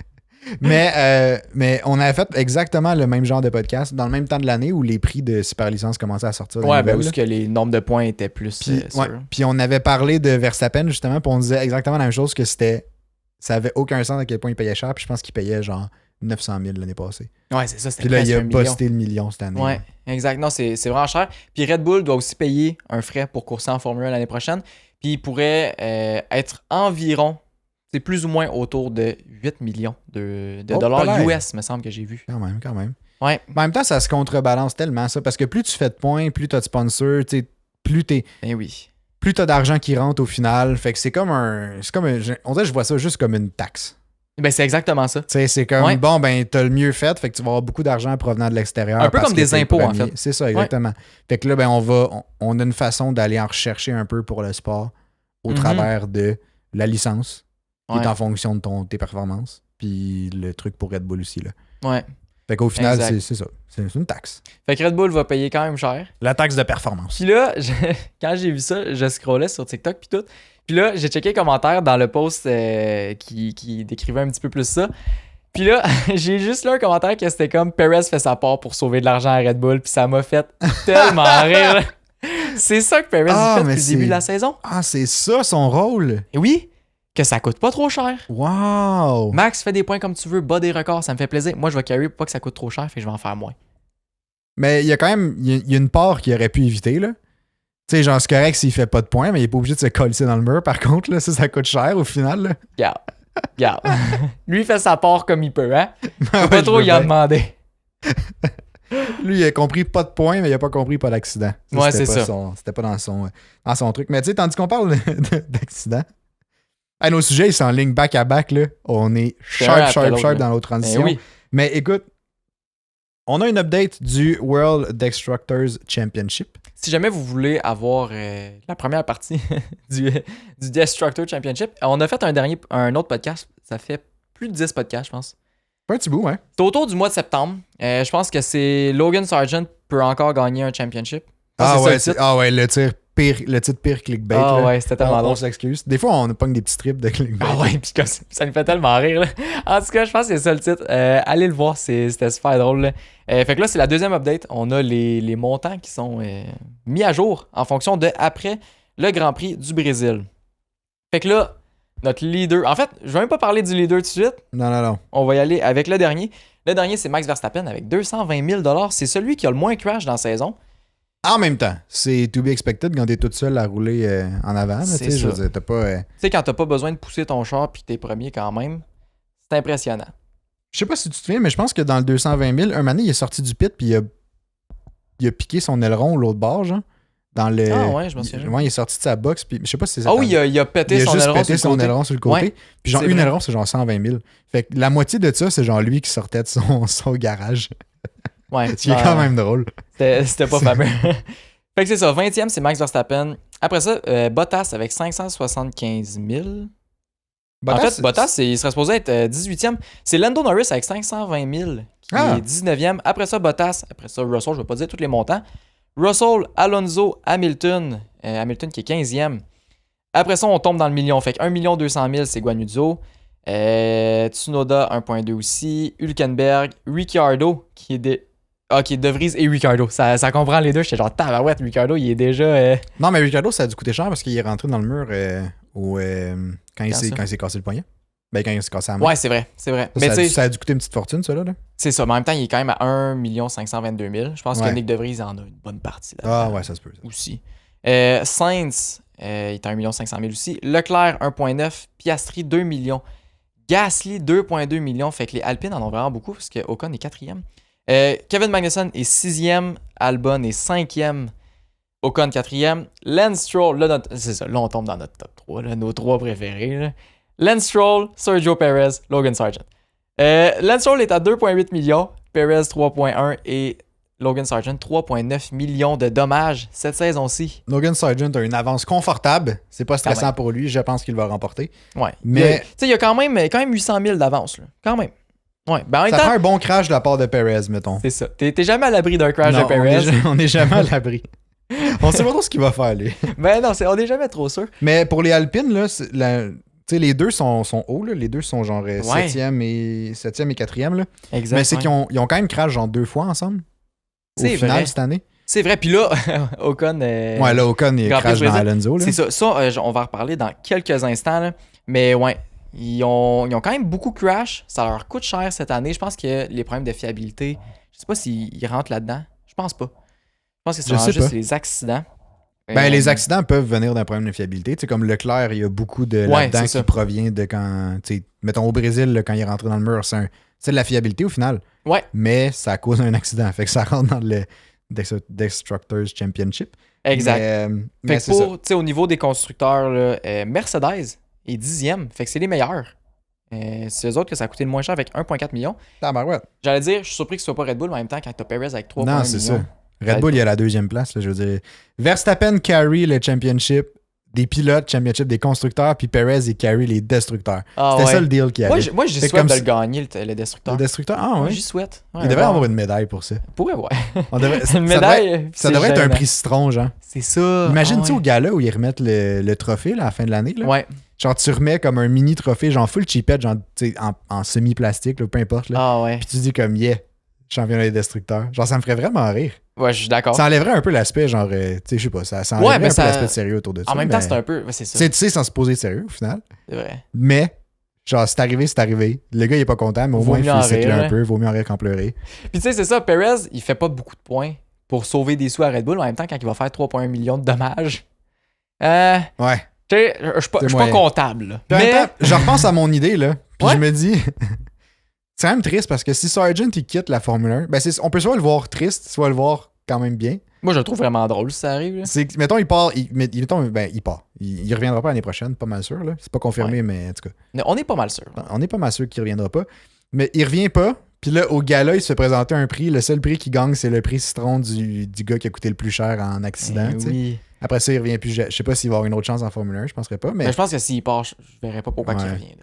mais on avait fait exactement le même genre de podcast dans le même temps de l'année où les prix de super licence commençaient à sortir. Ouais, ben où que les nombres de points étaient plus. Puis on avait parlé de Verstappen justement, puis on disait exactement la même chose que ça avait aucun sens à quel point il payait cher, puis je pense qu'il payait genre 900 000 l'année passée. Ouais, c'est ça, c'était Puis là, il a presque 1 million. busté le million cette année. Ouais, exact. Non, c'est vraiment cher. Puis Red Bull doit aussi payer un frais pour courser en Formule 1 l'année prochaine. Puis il pourrait être environ, c'est plus ou moins autour de 8 millions de dollars US, me semble que j'ai vu. Quand même. Ouais. En même temps, ça se contrebalance tellement, ça, parce que plus tu fais de points, plus tu as de sponsors, plus Ben oui. plus tu as d'argent qui rentre au final. Fait que c'est comme on dirait que je vois ça juste comme une taxe. Ben c'est exactement ça. Tu sais, c'est comme, bon, ben, t'as le mieux fait, fait que tu vas avoir beaucoup d'argent provenant de l'extérieur. Un peu comme des impôts, en fait. C'est ça, exactement. Ouais. Fait que là, ben, on a une façon d'aller en rechercher un peu pour le sport au travers de la licence, qui est en fonction de tes performances, puis le truc pour Red Bull aussi, là. Ouais. Fait qu'au final, c'est ça. C'est une taxe. Fait que Red Bull va payer quand même cher. La taxe de performance. Puis là, quand j'ai vu ça, je scrollais sur TikTok puis tout. Puis là, j'ai checké les commentaires dans le post qui décrivait un petit peu plus ça. Puis là, j'ai juste lu un commentaire que c'était comme Perez fait sa part pour sauver de l'argent à Red Bull. Puis ça m'a fait tellement rire. C'est ça que Perez fait depuis le début de la saison. Ah, c'est ça son rôle. Et oui, que ça coûte pas trop cher. Wow. Max, fais des points comme tu veux, bas des records, ça me fait plaisir. Moi, je vais carry pour pas que ça coûte trop cher, fait que je vais en faire moins. Mais il y a quand même il y a une part qu'il aurait pu éviter, là. Tu sais, genre, c'est correct s'il fait pas de points, mais il est pas obligé de se coller dans le mur. Par contre, là, ça coûte cher au final. Là. Regarde. Lui, il fait sa part comme il peut, hein? Faut pas trop y en demander. Lui, il a compris pas de points, mais il a pas compris pas d'accident. Ouais, c'est ça. C'était pas dans son truc. Mais tu sais, tandis qu'on parle d'accident, nos sujets, ils sont en ligne back-à-back, là. On est sharp dans l'autre transition. Oui. Mais écoute, on a une update du World Destructors Championship. Si jamais vous voulez avoir la première partie du Destructor Championship, on a fait un autre podcast. Ça fait plus de 10 podcasts, je pense. Pas un petit bout, ouais. C'est autour du mois de septembre. Je pense que c'est Logan Sargent peut encore gagner un championship. Le titre pire clickbait. Ah là. ouais, c'était tellement drôle. On s'excuse. Des fois, on pogne des petits strips de clickbait. Ah ouais, puis ça nous fait tellement rire. Là. En tout cas, je pense que c'est ça le titre. Allez le voir, c'était super drôle. Là. Fait que là, c'est la deuxième update. On a les montants qui sont mis à jour en fonction de après le Grand Prix du Brésil. Fait que là, notre leader... En fait, je vais même pas parler du leader tout de suite. Non. On va y aller avec le dernier. Le dernier, c'est Max Verstappen avec 220 000 $. C'est celui qui a le moins crash dans la saison. En même temps, c'est to be expected quand t'es toute seule à rouler en avant. C'est ça. Je veux dire, t'as pas... Tu sais, quand t'as pas besoin de pousser ton char puis t'es premier quand même, c'est impressionnant. Je sais pas si tu te souviens, mais je pense que dans le 220 000, un moment donné, il est sorti du pit puis il a piqué son aileron l'autre bord, genre. Dans le... Ah ouais, je m'en souviens. Il est sorti de sa box puis je sais pas si c'est ça. Ah oui, il a pété son aileron sur le côté. Ouais, puis genre une aileron, c'est genre 120 000. Fait que la moitié de ça, c'est genre lui qui sortait de son garage. Ouais. Ce qui est quand même drôle. C'était pas fameux. Fait que c'est ça, 20e, c'est Max Verstappen. Après ça, Bottas avec 575 000. En fait, Bottas, il serait supposé être 18e. C'est Lando Norris avec 520 000 qui est 19e. Après ça, Bottas. Après ça, Russell, je vais pas dire tous les montants. Russell, Alonso, Hamilton. Hamilton qui est 15e. Après ça, on tombe dans le million. Fait que 1 200 000, c'est Guan Yu Zhou. Tsunoda, 1.2 aussi. Hülkenberg. Ricciardo, qui est De Vries et Ricciardo. Ça comprend les deux. J'étais genre, tabarouette, Ricciardo, il est déjà... Non, mais Ricciardo, ça a dû coûter cher parce qu'il est rentré dans le mur quand il s'est cassé le poignet. Ben, quand il s'est cassé la main. Ouais, c'est vrai. Ça a dû coûter une petite fortune, ça, là. C'est ça. Mais en même temps, il est quand même à 1 522 000. Je pense que Nick De Vries en a une bonne partie. Là, ouais, ça se peut. Aussi. Sainz, il est à 1 500 000 aussi. Leclerc, 1.9. Piastri, 2 millions. Gasly, 2.2 millions. Fait que les Alpines en ont vraiment beaucoup parce que Ocon est 4e. Kevin Magnussen est 6e. Albon est 5e. Ocon 4e. Lance Stroll, là, c'est ça. Là, on tombe dans notre top 3. Là, nos 3 préférés. Là. Lance Stroll, Sergio Perez, Logan Sargent. Lance Stroll est à 2.8 millions. Perez, 3.1. Et Logan Sargent, 3,9 millions de dommages cette saison-ci. Logan Sargent a une avance confortable. C'est pas Quand stressant même. pour lui. Je pense qu'il va remporter. Ouais. Mais il y a quand même 800 000 d'avance. Là. Quand même. Ouais. Ben, en même ça temps, fait un bon crash de la part de Perez, mettons. c'est ça. T'es jamais à l'abri d'un crash Non, de Perez. on n'est jamais à l'abri. On sait pas trop ce qu'il va faire, lui. Ben non, on n'est jamais trop sûr. Mais pour les Alpines, là, les deux sont hauts. Là. Les deux sont genre 7e et 4e. Là. Exact. Mais c'est ouais. qu'ils ont quand même crash genre 2 fois ensemble. Au C'est final, vrai. cette année. C'est vrai. Puis là, Ocon. Ouais, là, Ocon, il Grand Prix crash du dans Brésil. Alonso. Là. C'est ça. Ça, on va en reparler dans quelques instants. Là. Mais ouais, ils ont quand même beaucoup crash. Ça leur coûte cher cette année. Je pense que les problèmes de fiabilité, je sais pas s'ils rentrent là-dedans. Je pense pas. Je pense que c'est Je vraiment sais juste pas. les accidents. Ben, les accidents peuvent venir d'un problème de fiabilité. Tu sais, comme Leclerc, il y a beaucoup de là-dedans c'est qui ça. provient de quand. Tu sais, mettons au Brésil, là, quand il est rentré dans le mur, c'est de la fiabilité au final. Ouais, Mais ça cause un accident. Fait que ça rentre dans le Destructors Championship. exact. Mais Fait c'est que ça. tu sais, au niveau des constructeurs, là, Mercedes est 10e. Fait que c'est les meilleurs. C'est eux autres que ça a coûté le moins cher avec 1,4 million. Tabarouette. J'allais dire, je suis surpris que ce soit pas Red Bull, mais en même temps, quand t'as Perez avec 3,1 millions. Non, c'est ça. Red Bull, il est à la 2e place. Là, je veux dire. Verstappen carry le championship des pilotes, championship des constructeurs, puis Perez, il carry les destructeurs. Ah, C'était ouais. ça le deal qu'il y avait. Moi, j'y Fait souhaite comme de si- le gagner, le destructeur. Le destructeur, ah Moi, ouais. j'y souhaite. Ouais, Il devrait bon. avoir une médaille pour ça. Pourrait, ouais. On devrait, ça Une devrait- médaille. ça c'est devrait être un gênant. prix citron, genre. C'est ça. Imagine-tu ah, au gala où ils remettent le trophée là, à la fin de l'année. Là? ouais. Genre, tu remets comme un mini trophée, genre full cheapette, genre tu sais, en semi-plastique, là, peu importe. Là. Ah ouais. Puis tu dis comme, yeah, championnat des destructeurs. Genre, ça me ferait vraiment rire. Ouais, je suis d'accord. Ça enlèverait un peu l'aspect, genre, tu sais, je sais pas, ça Ouais, enlèverait mais un peu ça- l'aspect de sérieux autour de ça. En même temps, mais- c'est un peu. Ouais, c'est ça. Tu sais, sans se poser de sérieux, au final. C'est vrai. Mais, genre, c'est arrivé, c'est arrivé. Le gars, il est pas content, mais au Vaut moins, il mieux en félicite rire, un hein. peu. Vaut mieux en rire qu'en pleurer. Puis tu sais, c'est ça. Perez, il fait pas beaucoup de points pour sauver des sous à Red Bull. En même temps, quand il va faire 3,1 millions de dommages. Ouais. Tu sais, je suis pas C'est moyen. comptable. Là. Puis en Mais. même temps, je repense à mon idée, là. Puis Ouais. je me dis, c'est quand même triste parce que si Sargent il quitte la Formule 1, ben on peut soit le voir triste, soit le voir quand même bien. Moi, je le trouve vraiment drôle si ça arrive. Là. C'est, mettons, il part, il part. Il reviendra pas l'année prochaine, pas mal sûr, là. C'est pas confirmé, mais en tout cas, Mais on est pas mal sûr. on est pas mal sûr qu'il reviendra pas. Mais il revient pas. Puis là, au gala, il se fait présenter un prix. Le seul prix qu'il gagne, c'est le prix citron du gars qui a coûté le plus cher en accident. Eh tu sais. oui. Après ça, il revient plus. Je sais pas s'il va avoir une autre chance en Formule 1, je penserais pas. Mais Mais je pense que s'il part, je verrais pas pourquoi il Ouais. reviendrait.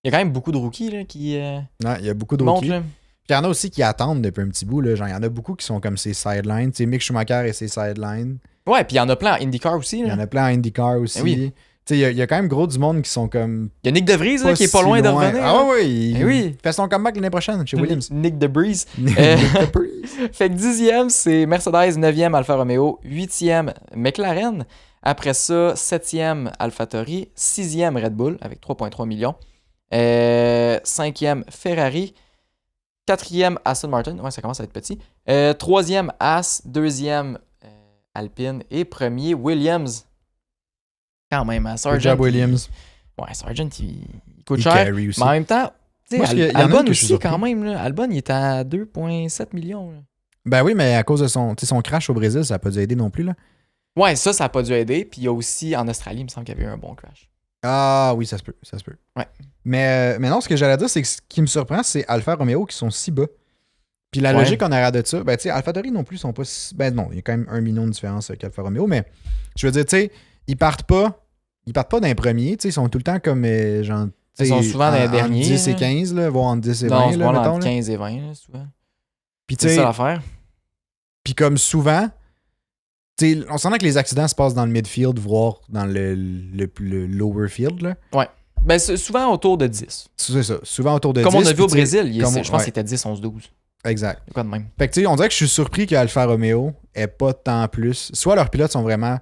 Il y a quand même beaucoup de rookies là, qui non, il y a beaucoup de montent. rookies. Là. Puis il y en a aussi qui attendent depuis un petit bout. Là. Genre, il y en a beaucoup qui sont comme ses sidelines. Tu sais, Mick Schumacher et ses sidelines. Ouais, puis il y en a plein en IndyCar aussi. Il y Là. en a plein en IndyCar aussi. Eh oui. Tu sais, il y a quand même gros du monde qui sont comme. Il y a Nick DeVries là, qui est pas si loin de revenir. Ah là. ouais, il, Eh oui. fait son comeback l'année prochaine chez Williams. Nick DeVries. Williams. Fait que 10e, c'est Mercedes, 9e Alfa Romeo, 8e McLaren. Après ça, 7e AlphaTauri, 6e Red Bull avec 3,3 millions. 5e Ferrari, 4e Aston Martin, ouais, ça commence à être petit. 3e As, 2e Alpine et 1er Williams. Quand même, hein, Good Sargent. job, Williams. Ouais, Sargent, il coûte Il chen. carry aussi. Mais en même temps, tu Moi, sais, il y en a une Albon que je suis aussi, surpris. quand même. Là. Albon, il est à 2,7 millions. Là. Ben oui, mais à cause de son crash au Brésil, ça n'a pas dû aider non plus. Là. Ouais, ça n'a pas dû aider. Puis il y a aussi en Australie, il me semble qu'il y avait eu un bon crash. Ah oui, ça se peut. Ouais. Mais non, ce que j'allais dire, c'est que ce qui me surprend, c'est Alfa Romeo qui sont si bas. Puis la Ouais. logique en arrière de ça, ben tu sais, AlphaTauri non plus sont pas si. Ben non, il y a quand même 1 million de différence avec Alfa Romeo, mais je veux dire, tu sais, ils partent pas d'un premier, tu sais, ils sont tout le temps comme genre. tu Ils sais, sont souvent dans les entre derniers, 10 et là. 15, là, voire entre 10 et 20, Non, là, c'est pas mettons. entre là. 15 et 20, là, souvent. Puis tu C'est sais, ça l'affaire. puis comme souvent, tu sais, on s'entend que les accidents se passent dans le midfield, voire dans le lower field, là. Ben, c'est souvent autour de 10. C'est ça, souvent autour de Comme 10. on a vu puis au tu sais, Brésil, comme je on- pense ouais. qu'il était 10, 11, 12. Exact. Quoi de même. Fait que tu sais, on dirait que je suis surpris que Alfa Romeo ait pas tant plus. Soit leurs pilotes sont vraiment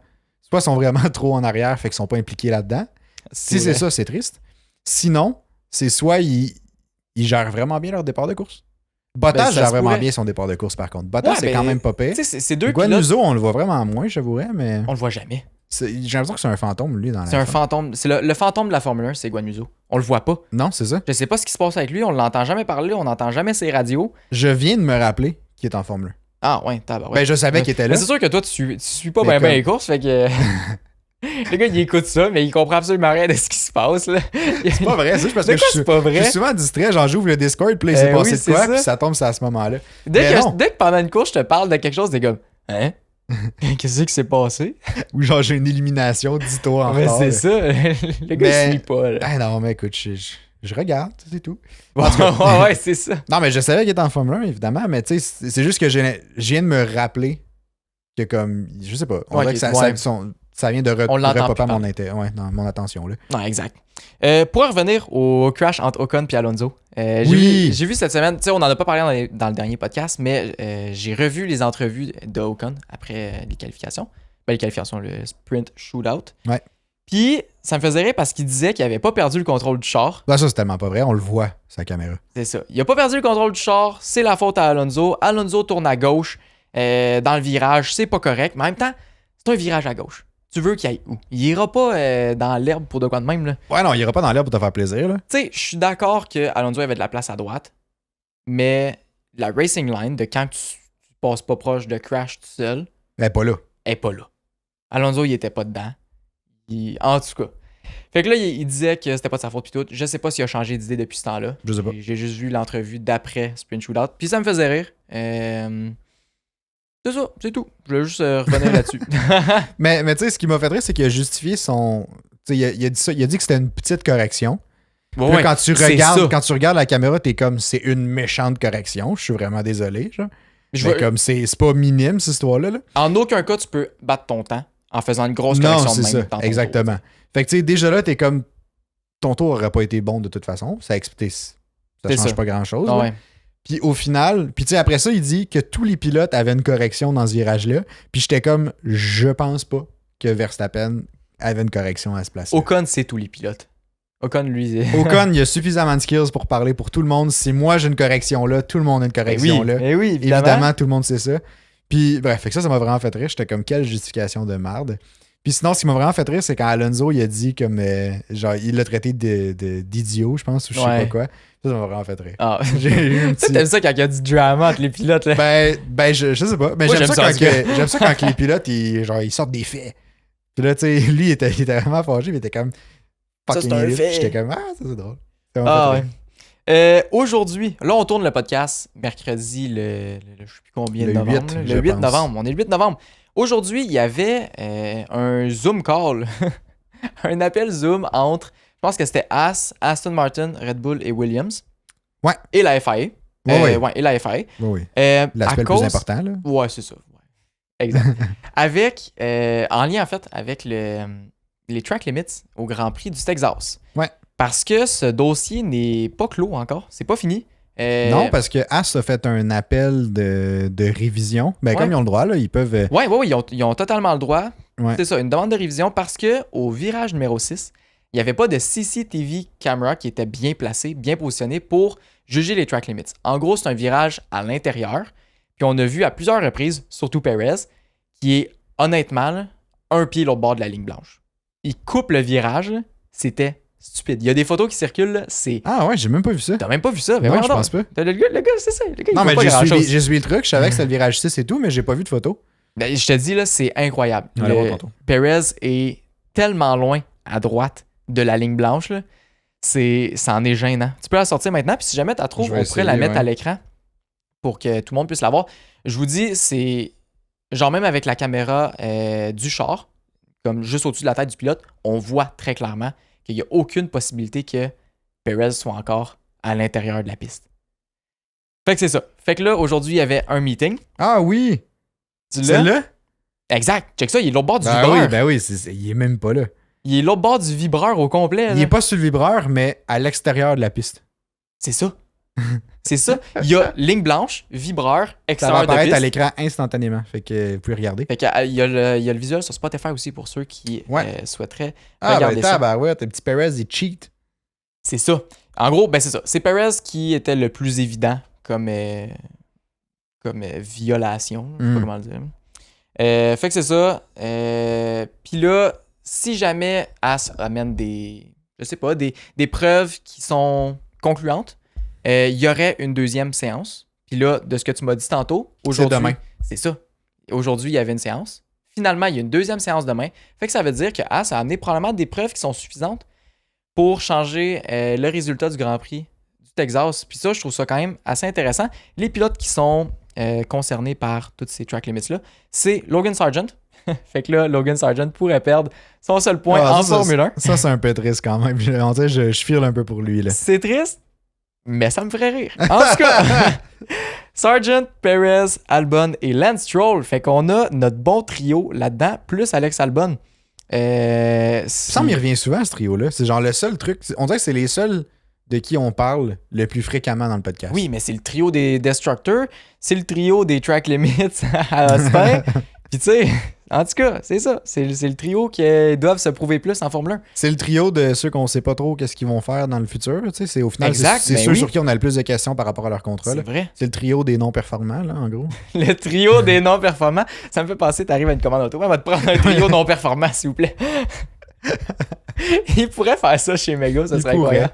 trop en arrière, fait qu'ils sont pas impliqués là-dedans. Si c'est vrai. ça, c'est triste. Sinon, c'est soit ils gèrent vraiment bien leur départ de course. Bottas Ben, ça gère se vraiment pourrait. bien son départ de course, par contre. Bottas, Ouais, c'est ben, quand même pas pire. Tu sais, c'est deux pilotes. Guanuso, on le voit vraiment moins, j'avouerais, mais On le voit jamais. j'ai l'impression que c'est un fantôme, lui, dans la C'est un F1. fantôme. C'est le fantôme de la Formule 1, c'est Guanuso. On le voit pas. Non, c'est ça. Je sais pas ce qui se passe avec lui. On l'entend jamais parler. On n'entend jamais ses radios. Je viens de me rappeler qu'il est en Formule 1. Ah, ouais, tabarouette. Ben, je savais qu'il était là. Mais c'est sûr que toi, tu suis pas Mais bien comme- les courses, fait que. Le gars, il écoute ça, mais il comprend absolument rien de ce qui se passe. Là. C'est pas vrai, ça, parce De que quoi c'est pas vrai? je suis souvent distrait, genre j'ouvre le Discord, puis là, il s'est passé oui, de c'est quoi, ça. puis ça tombe c'est à ce moment-là. Dès Mais non. que pendant une course, je te parle de quelque chose, t'es comme, hein? Qu'est-ce qui s'est passé? Ou genre j'ai une élimination, dis-toi en Mais retard. c'est ça. Le gars, Mais- il suit pas. Là. Ah non, mais écoute, je regarde, c'est tout. Ouais, c'est ça. Non, mais je savais qu'il était en Formule 1, évidemment, mais tu sais, c'est juste que je viens de me rappeler que comme, je sais pas, on Ouais, dirait que ouais. ça vient de On l'entend repopper plus mon attention, là. Non, exact. Pour revenir au crash entre Ocon et Alonso, Oui. j'ai vu cette semaine, tu sais, on en a pas parlé dans le dernier podcast, mais j'ai revu les entrevues de Ocon après les qualifications. Ben, les qualifications, le sprint shootout. Ouais. Puis, ça me faisait rire parce qu'il disait qu'il avait pas perdu le contrôle du char. Ben, ça, c'est tellement pas vrai, on le voit, sa caméra. C'est ça. Il a pas perdu le contrôle du char, c'est la faute à Alonso. Alonso tourne à gauche dans le virage, c'est pas correct, mais en même temps, c'est un virage à gauche. Tu veux qu'il aille où? Il ira pas dans l'herbe pour de quoi de même, là. Ouais, non, il ira pas dans l'air pour te faire plaisir, là. Tu sais, je suis d'accord que Alonso avait de la place à droite, mais la racing line, de quand tu passes pas proche de crash tout seul, Elle est pas là. est pas là. Alonso, il était pas dedans. En tout cas. Fait que là, il disait que c'était pas de sa faute pis tout. Je sais pas s'il a changé d'idée depuis ce temps-là. Je sais pas. J'ai juste vu l'entrevue d'après Sprint Shootout. Puis ça me faisait rire. C'est ça, c'est tout. Je voulais juste revenir là-dessus. Mais tu sais, ce qui m'a fait rire, c'est qu'il a justifié son. Tu sais, il a dit ça, il a dit que c'était une petite correction. Puis là, Ouais, quand tu c'est regardes, ça. quand tu regardes la caméra, t'es comme c'est une méchante correction. Je suis vraiment désolé, genre. Je Mais veux- comme c'est pas minime cette histoire-là. Là. En aucun cas, tu peux battre ton temps en faisant une grosse Non, correction c'est de même ça. dans ton Exactement. Fait que tu sais, déjà là, t'es comme ton tour aurait pas été bon de toute façon. Ça explique. Ça C'est change ça. pas grand-chose. tour. Ah là. ouais. Puis au final, puis tu sais, après ça, il dit que tous les pilotes avaient une correction dans ce virage-là. Puis j'étais comme, je pense pas que Verstappen avait une correction à se placer. Ocon, c'est tous les pilotes. Ocon, lui, Ocon, il a suffisamment de skills pour parler pour tout le monde. Si moi j'ai une correction là, tout le monde a une correction là. oui, Évidemment, tout le monde sait ça. Puis bref, fait que ça m'a vraiment fait rire. J'étais comme, quelle justification de merde. Puis sinon, ce qui m'a vraiment fait rire, c'est quand Alonso, il a dit comme, genre, il l'a traité d'idiot, je pense, ou je sais Ouais. pas quoi. Ça m'a vraiment fait rire. Ah. J'ai eu un Tu petit... t'aimes ça quand il y a du drama entre les pilotes, là? Ben je sais pas. Mais Moi, j'aime j'aime ça, ça, en quand tout cas. j'aime ça quand les pilotes, ils sortent des faits. Puis là, tu sais, lui, il était vraiment fâché, mais il était comme Ça, c'est un élite. fait. J'étais comme, ça c'est drôle. Ça m'a Ah fait ouais. rire. Aujourd'hui, là, on tourne le podcast mercredi, je sais plus combien Le de novembre. 8, là. je Le 8 pense. novembre. On est le 8 novembre. Aujourd'hui, il y avait un Zoom call. Un appel Zoom entre, je pense que c'était Aston Martin, Red Bull et Williams. Ouais. Et la FIA. Ouais. Et la FIA. Oui, oui. À L'aspect le cause... plus important, là. Ouais, c'est ça. Ouais. Exact. Avec, en lien en fait avec les track limits au Grand Prix du Texas. Ouais. Parce que ce dossier n'est pas clos encore. C'est pas fini. Non, parce que As a fait un appel de révision. Ben, Ouais. comme ils ont le droit, là, ils peuvent. Ouais, ils ont totalement le droit. Ouais. C'est ça, une demande de révision parce que au virage numéro 6, il n'y avait pas de CCTV camera qui était bien placé, bien positionné pour juger les track limits. En gros, c'est un virage à l'intérieur. Puis on a vu à plusieurs reprises, surtout Perez, qui est honnêtement là, un pied l'autre bord de la ligne blanche. Il coupe le virage, là, c'était stupide. Il y a des photos qui circulent, là, c'est... Ah ouais, j'ai même pas vu ça. T'as même pas vu ça? Mais Non, voyons je donc. pense pas. Le gars, c'est ça. Le gars, il Non, voit mais pas grand-chose. j'ai suivi le truc. Je savais que c'était le virage 6 et tout, mais j'ai pas vu de photo. Ben, je te dis, là, c'est incroyable. On va aller voir tantôt. Perez est tellement loin à droite de la ligne blanche, là, ça en est gênant. Tu peux la sortir maintenant, puis si jamais tu la trouves, Je on vais pourrait la essayer, mettre ouais. à l'écran pour que tout le monde puisse la voir. Je vous dis, c'est genre même avec la caméra du char, comme juste au-dessus de la tête du pilote, on voit très clairement qu'il n'y a aucune possibilité que Perez soit encore à l'intérieur de la piste. Fait que c'est ça. Fait que là, aujourd'hui, il y avait un meeting. Ah oui! Tu l'as? Celle-là? Exact. Check ça, il est l'autre bord du Ben vibreur. oui, ben oui, il est même pas là. Il est l'autre bord du vibreur au complet. Il là. est pas sur le vibreur, mais à l'extérieur de la piste. C'est ça. C'est ça. Il y a ligne blanche, vibreur, Ça va extérieur de apparaître à piste. l'écran instantanément. Fait que vous pouvez regarder. Fait que, il y a le visuel sur Spotify aussi pour ceux qui Ouais. souhaiteraient Ah, regarder ben ça. tabarouette, le petit Perez, il cheat. C'est ça. En gros, ben c'est ça. C'est Perez qui était le plus évident comme violation. Je sais pas comment le dire. Fait que c'est ça. Puis là, si jamais As amène des preuves qui sont concluantes, il y aurait une deuxième séance. Puis là, de ce que tu m'as dit tantôt, aujourd'hui, demain. c'est ça. Aujourd'hui, il y avait une séance. finalement, il y a une deuxième séance demain. Fait que ça veut dire que Haas a amené probablement des preuves qui sont suffisantes pour changer le résultat du Grand Prix du Texas. Puis ça, je trouve ça quand même assez intéressant. Les pilotes qui sont concernés par toutes ces track limits-là, c'est Logan Sargent. Fait que là, Logan Sargent pourrait perdre son seul point en Formule 1. Ça, c'est un peu triste quand même. On dirait je file un peu pour lui. Là. C'est triste, mais ça me ferait rire. En tout cas, Sargent, Perez, Albon et Lance Stroll. Fait qu'on a notre bon trio là-dedans, plus Alex Albon. Ça me revient souvent, ce trio-là. C'est genre le seul truc. On dirait que c'est les seuls de qui on parle le plus fréquemment dans le podcast. Oui, mais c'est le trio des Destructors, c'est le trio des Track Limits à Austin. Puis tu sais, en tout cas, c'est ça. C'est le trio qui doivent se prouver plus en Formule 1. C'est le trio de ceux qu'on sait pas trop qu'est-ce qu'ils vont faire dans le futur. Tu sais, c'est au final, exact, c'est ceux sur qui on a le plus de questions par rapport à leur contrat. C'est vrai. C'est le trio des non-performants, là, en gros. Le trio des non-performants. Ça me fait penser, t'arrives à une commande auto, on va te prendre un trio non-performant, s'il vous plaît. Il pourrait faire ça chez Mega, ça serait incroyable.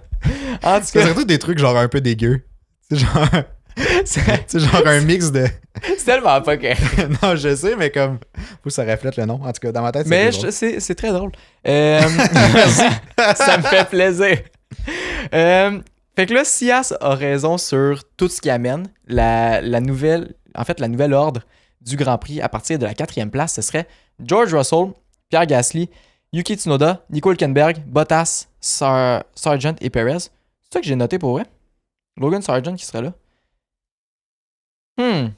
En tout cas, ça serait tous des trucs genre un peu dégueux. C'est genre... c'est genre un mix de... C'est tellement pas que... Non, je sais, mais comme... Faut que ça reflète le nom. En tout cas, dans ma tête, mais c'est très drôle. Ça me fait plaisir. Fait que là, Sias a raison sur tout ce qui amène la nouvelle ordre du Grand Prix à partir de la 4e place. Ce serait George Russell, Pierre Gasly, Yuki Tsunoda, Nico Hülkenberg, Bottas, Sargent et Perez. C'est ça que j'ai noté pour vrai? Logan Sargent qui serait là.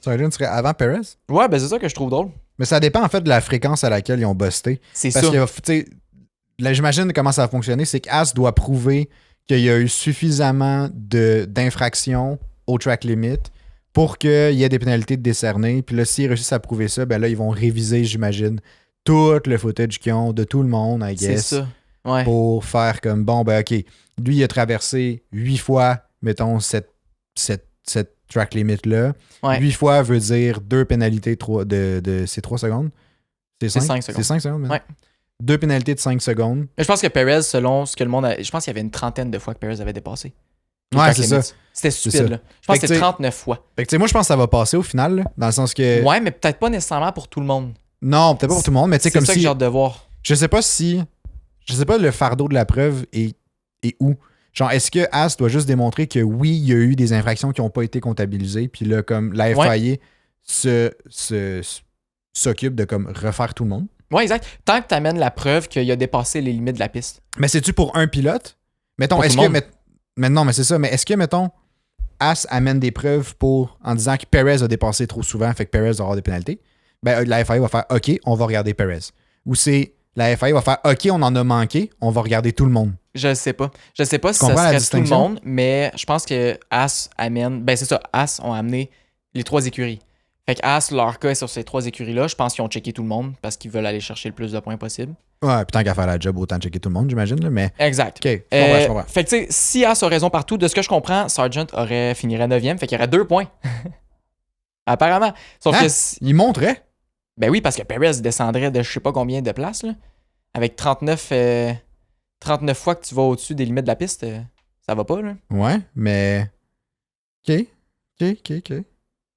Sargent serait avant Perez? Ouais, ben c'est ça que je trouve drôle. Mais ça dépend en fait de la fréquence à laquelle ils ont busté. C'est Parce ça. que, tu sais, là, j'imagine comment ça va fonctionner, c'est qu'As doit prouver qu'il y a eu suffisamment d'infractions au track limit pour qu'il y ait des pénalités de décerner. Puis là, s'ils réussissent à prouver ça, ben là, ils vont réviser, j'imagine, tout le footage qu'ils ont de tout le monde, I guess. C'est ça. Ouais. Pour faire comme, bon, ben OK, lui, il a traversé 8 fois, mettons, cette track limit-là. Ouais. 8 fois veut dire 2 pénalités de c'est 3 secondes? C'est 5 secondes. C'est 5 secondes, Ouais. 2 pénalités de 5 secondes. Mais je pense que Perez, selon ce que le monde a... Je pense qu'il y avait une trentaine de fois que Perez avait dépassé. Ouais, c'est ça. C'était stupide, là. Je pense que c'était 39 fois. Fait que, tu sais, moi, je pense que ça va passer au final, là, dans le sens que... Ouais, mais peut-être pas nécessairement pour tout le monde. Non, peut-être pas pour tout le monde, mais tu sais, comme C'est ça si... que j'ai hâte de voir. Je sais pas le fardeau de la preuve est où. Genre, est-ce que As doit juste démontrer que oui, il y a eu des infractions qui n'ont pas été comptabilisées, puis là, comme la FIA s'occupe de comme refaire tout le monde? Ouais, exact. Tant que tu amènes la preuve qu'il a dépassé les limites de la piste. Mais c'est-tu pour un pilote? Mettons, pour est-ce tout le que... Mais non, mais c'est ça. Mais est-ce que, mettons, As amène des preuves en disant que Perez a dépassé trop souvent, fait que Perez va avoir des pénalités? Ben, la FIA va faire « OK, on va regarder Perez ». Ou c'est... La FIA va faire « OK, on en a manqué, on va regarder tout le monde ». Je sais pas. Je sais pas si ça serait tout le monde, mais je pense que As amène... Ben c'est ça, As ont amené les 3 écuries. Fait que As, leur cas est sur ces 3 écuries-là. Je pense qu'ils ont checké tout le monde parce qu'ils veulent aller chercher le plus de points possible. Ouais, puis tant qu'à faire la job, autant checker tout le monde, j'imagine. Là, mais... Exact. OK, je comprends. Fait que tu sais, si As a raison partout, de ce que je comprends, Sargent finirait 9e, fait qu'il y aurait 2 points. Apparemment. Sauf que... Il monterait? Ben oui, parce que Perez descendrait de je sais pas combien de places, là. Avec 39 fois que tu vas au-dessus des limites de la piste, ça va pas, là. Ouais, mais... OK. Tu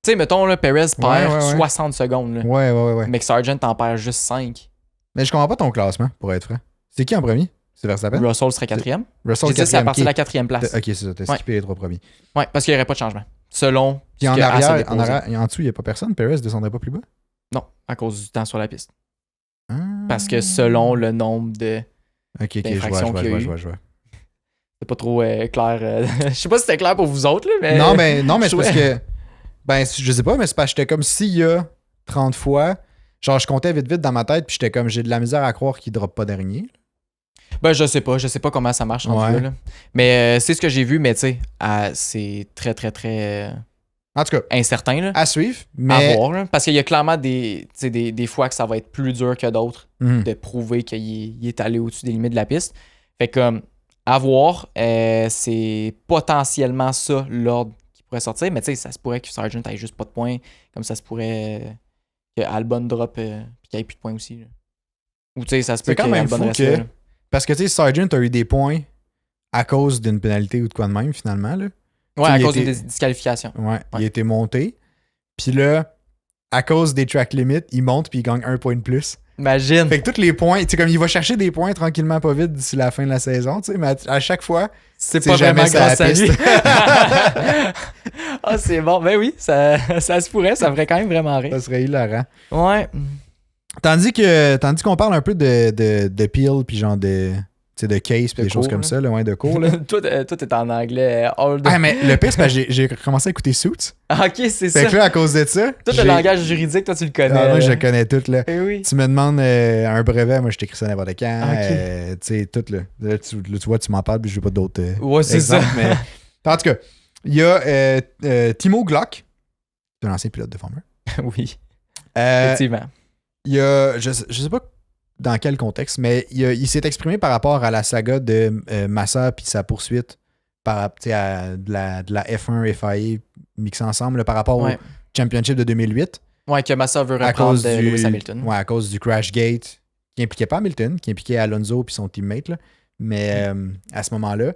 sais, mettons, là, Perez perd 60 secondes, là. Ouais. Mais que Sargent en perd juste 5. Mais je comprends pas ton classement, pour être franc. C'est qui en premier? C'est Verstappen? Russell serait 4e. Russell, j'ai dit c'est à partir de la 4e place. OK, c'est ça. T'as skippé les 3 premiers. Ouais, parce qu'il n'y aurait pas de changement. Selon Puis ce en que As a arrière, déposé. en dessous, il n'y a pas personne. Perez descendrait pas plus bas? Non, à cause du temps sur la piste. Ah. Parce que selon le nombre OK, d'infractions qu'il y a eu. je vois. C'est pas trop clair. Je sais pas si c'était clair pour vous autres, là, mais... Non, mais c'est parce que... Ben, je sais pas, mais c'est parce que j'étais comme s'il y a 30 fois... Genre, je comptais vite dans ma tête, puis j'étais comme, j'ai de la misère à croire qu'il ne droppe pas dernier. Ben, je sais pas comment ça marche en là. Mais c'est ce que j'ai vu, mais tu sais, c'est très, très, très en tout cas, incertain, là. À suivre, mais... À voir, là, parce qu'il y a clairement des fois que ça va être plus dur que d'autres de prouver qu'il est allé au-dessus des limites de la piste. Fait que, à voir, c'est potentiellement ça l'ordre qui pourrait sortir, mais tu sais, ça se pourrait que Sargent ait juste pas de points, comme ça se pourrait que Albon drop et qu'il n'y ait plus de points aussi. Là. Ou tu sais, ça se peut c'est quand même Albon fou reste que... là. Parce que tu sais, Sargent a eu des points à cause d'une pénalité ou de quoi de même, finalement. Là. Ouais, à cause d'une disqualification. Ouais, il a été monté. Puis là, à cause des track limits, il monte puis il gagne 1 point de plus. Imagine. Fait que tous les points, tu sais, comme il va chercher des points tranquillement pas vite d'ici la fin de la saison, tu sais, mais à chaque fois, c'est pas vraiment grâce à lui. Ah, c'est bon. Ben oui, ça se pourrait, ça ferait quand même vraiment rire. Ça serait hilarant. Ouais. Tandis qu'on parle un peu de Peel puis genre de case puis des choses comme ça, loin de cours. Là. Toi, t'es en anglais all the... Ah, mais le pire, c'est parce que j'ai recommencé à écouter Suits. Ah, ok, c'est ça. Fait que là, à cause de ça. Tout le langage juridique, toi, tu le connais. Ah, moi, je le connais tout, là. Eh oui. Tu me demandes un brevet, moi, je t'écris ça n'importe quand. Ok. Tu sais, tout, là. Là, tu vois, tu m'en parles, puis je veux pas d'autres. Ouais, c'est exemples, ça. Mais... En tout cas, il y a Timo Glock, c'est un ancien pilote de Formule. Oui. Euh, Effectivement. Il y a, je sais pas dans quel contexte, mais il s'est exprimé par rapport à la saga de Massa puis sa poursuite à de la F1 FIA mixée ensemble là, par rapport au Championship de 2008. Ouais, que Massa veut reprendre de Lewis Hamilton. Ouais, à cause du crash gate qui impliquait pas Hamilton, qui impliquait Alonso puis son teammate. Là, mais à ce moment-là,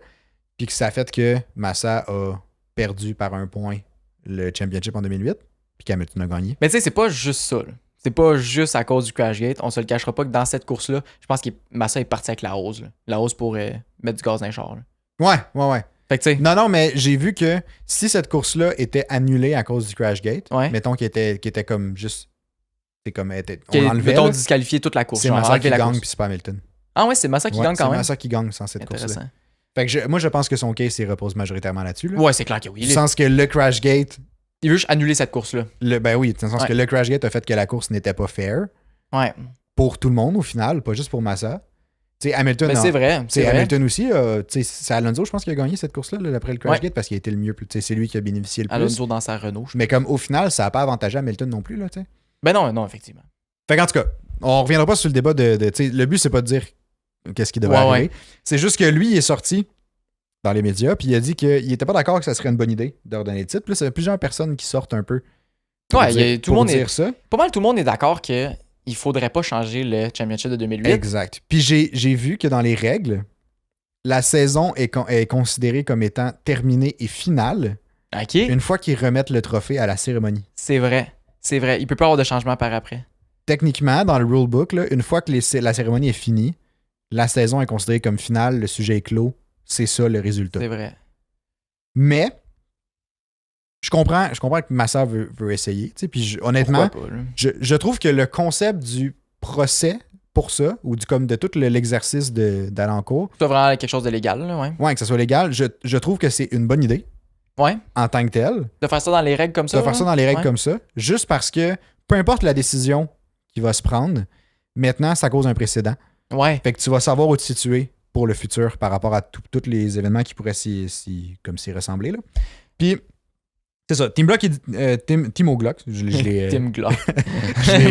puis que ça a fait que Massa a perdu par 1 point le Championship en 2008 puis qu'Hamilton a gagné. Mais tu sais, c'est pas juste ça. Là. C'est pas juste à cause du crash gate. On se le cachera pas que dans cette course-là, je pense que Massa est parti avec la hose. Là. La hose pour mettre du gaz dans les chars. Là. Ouais. Fait que tu sais. Non, mais j'ai vu que si cette course-là était annulée à cause du crash gate, mettons qu'elle était comme juste. C'est comme. On l'enlevait. Mettons disqualifier toute la course. C'est Massa qui gagne, puis c'est pas Hamilton. Ah ouais, c'est Massa qui gagne quand même. C'est Massa qui gagne sans cette course-là. Fait que moi, je pense que son case, il repose majoritairement là-dessus. Là. Ouais, c'est clair que oui. Dans le sens que le crash gate. Il veut juste annuler cette course-là. Ben oui, dans le sens que le crash gate a fait que la course n'était pas fair. Ouais. Pour tout le monde, au final, pas juste pour Massa. Tu sais, Hamilton. Ben, c'est vrai. Hamilton aussi, c'est Alonso, je pense, qui a gagné cette course-là après le crash gate parce qu'il a été le mieux. C'est lui qui a bénéficié le plus. Alonso dans sa Renault. Mais comme au final, ça n'a pas avantagé Hamilton non plus. Là, t'sais. Ben non, effectivement. Fait qu'en tout cas, on reviendra pas sur le débat le but, c'est pas de dire qu'est-ce qui devrait arriver. C'est juste que lui, il est sorti dans les médias, puis il a dit qu'il était pas d'accord que ça serait une bonne idée de redonner le titre. Puis là, il y a plusieurs personnes qui sortent un peu. Tout le monde dire ça. Pas mal tout le monde est d'accord qu'il faudrait pas changer le Championship de 2008. Exact. Puis j'ai vu que dans les règles, la saison est considérée comme étant terminée et finale une fois qu'ils remettent le trophée à la cérémonie. C'est vrai. Il peut pas y avoir de changement par après. Techniquement, dans le rulebook, là, une fois que la cérémonie est finie, la saison est considérée comme finale, le sujet est clos. C'est ça le résultat. C'est vrai. Mais je comprends que Massa veut essayer. Puis honnêtement, je trouve que le concept du procès pour ça, ou de tout l'exercice d'Alencourt. C'est vraiment quelque chose de légal, là, ouais. Ouais, que ça soit légal, je trouve que c'est une bonne idée. Ouais. En tant que telle. De faire ça dans les règles comme ça. Comme ça. Juste parce que peu importe la décision qui va se prendre, maintenant, ça cause un précédent. Ouais. Fait que tu vas savoir où te situer pour le futur par rapport à tous les événements qui pourraient s'y ressembler. Là. Puis, c'est ça. Timo Glock. Tim Glock.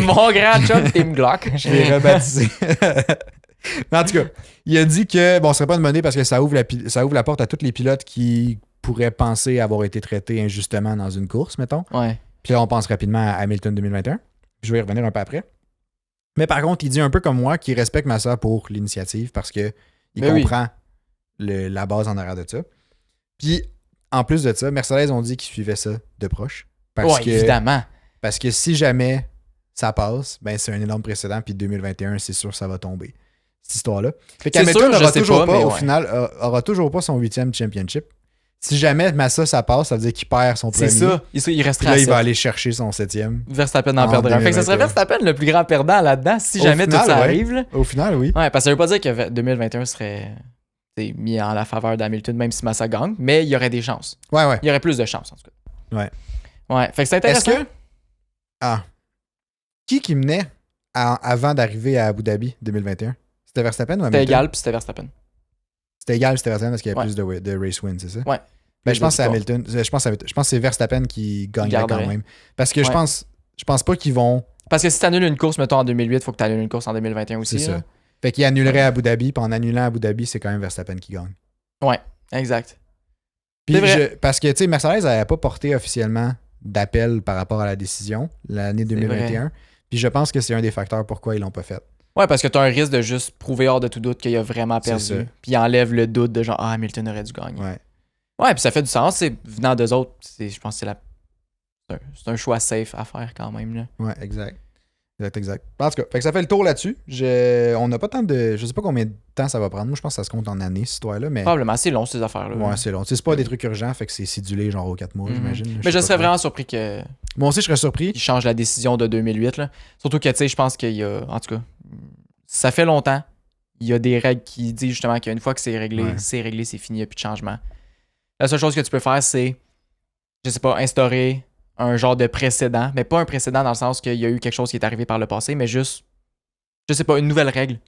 Mon grand chum, Tim Glock. Je l'ai rebaptisé. Mais en tout cas, il a dit que ce serait pas une bonne idée parce que ça ouvre la porte à tous les pilotes qui pourraient penser avoir été traités injustement dans une course, mettons. Ouais. Puis là, on pense rapidement à Hamilton 2021. Je vais y revenir un peu après. Mais par contre, il dit un peu comme moi qu'il respecte Massa pour l'initiative parce qu'il comprend la base en arrière de ça. Puis, en plus de ça, Mercedes ont dit qu'ils suivaient ça de proche. Évidemment. Parce que si jamais ça passe, ben c'est un énorme précédent. Puis 2021, c'est sûr que ça va tomber. Cette histoire-là. Fait qu'Hamilton aura toujours pas son 8e championship. Si jamais Massa, ça passe, ça veut dire qu'il perd son premier. C'est ça. Il restera là, il va aller chercher son 7e. Verstappen en perdra. Fait que ça serait Verstappen le plus grand perdant là-dedans si jamais tout ça arrive. Là. Au final, oui. Ouais, parce que ça veut pas dire que 2021 serait mis en la faveur d'Hamilton, même si Massa gagne, mais il y aurait des chances. Ouais. Il y aurait plus de chances, en tout cas. Ouais. Fait que c'est intéressant. Est-ce que... Qui menait avant d'arriver à Abu Dhabi 2021? C'était Verstappen ou Hamilton? C'était égal, puis c'était Verstappen. C'était Verstappen parce qu'il y avait plus de race wins, c'est ça? Ouais. Ben, je pense que c'est Hamilton. Je pense que c'est Verstappen qui gagnerait quand même. Parce que je pense pas qu'ils vont... Parce que si tu annules une course, mettons, en 2008, il faut que tu annules une course en 2021 aussi. C'est ça. Fait qu'il annulerait Abu Dhabi, puis en annulant Abu Dhabi, c'est quand même Verstappen qui gagne. Ouais, exact. Puis parce que, tu sais, Mercedes n'avait pas porté officiellement d'appel par rapport à la décision l'année 2021. Puis je pense que c'est un des facteurs pourquoi ils l'ont pas fait. Ouais, parce que tu as un risque de juste prouver hors de tout doute qu'il a vraiment perdu. Puis il enlève le doute de genre, Hamilton aurait dû gagner. Ouais, puis ça fait du sens. Venant d'eux autres, je pense que c'est un choix safe à faire quand même. Là. Ouais, exact. Exact. En tout cas, fait que ça fait le tour là-dessus. On n'a pas tant de. Je sais pas combien de temps ça va prendre. Moi, je pense que ça se compte en années, cette histoire-là. Mais... Probablement, c'est long ces affaires-là. Ouais, c'est long. C'est pas des trucs urgents, fait que c'est sidulé genre aux 4 mois, j'imagine. Mais je serais vraiment surpris que. Moi aussi, je serais surpris. Ils changent la décision de 2008. Là. Surtout que, tu sais, je pense qu'il y a. En tout cas, ça fait longtemps. Il y a des règles qui disent justement qu'une fois que c'est réglé, c'est fini, il n'y a plus de changement. La seule chose que tu peux faire, c'est, je sais pas, instaurer un genre de précédent, mais pas un précédent dans le sens qu'il y a eu quelque chose qui est arrivé par le passé, mais juste, je sais pas, une nouvelle règle.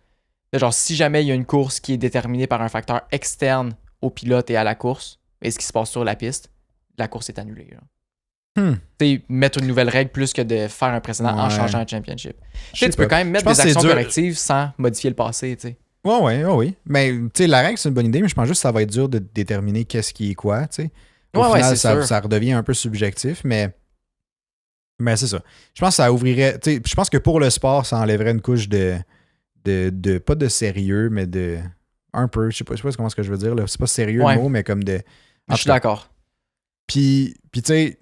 Genre, si jamais il y a une course qui est déterminée par un facteur externe au pilote et à la course, et ce qui se passe sur la piste, la course est annulée. Tu sais, mettre une nouvelle règle plus que de faire un précédent en changeant un championship. Tu peux quand même mettre des actions correctives sans modifier le passé, tu sais. Oui. Mais, tu sais, la règle, c'est une bonne idée, mais je pense juste que ça va être dur de déterminer qu'est-ce qui est quoi, tu sais. Au final, ça redevient un peu subjectif, mais c'est ça. Je pense que ça ouvrirait. Je pense que pour le sport, ça enlèverait une couche de pas de sérieux, mais de. Un peu. Je sais pas comment ce que je veux dire. Là. C'est pas sérieux le mot, mais comme de. Je suis d'accord. Puis tu sais,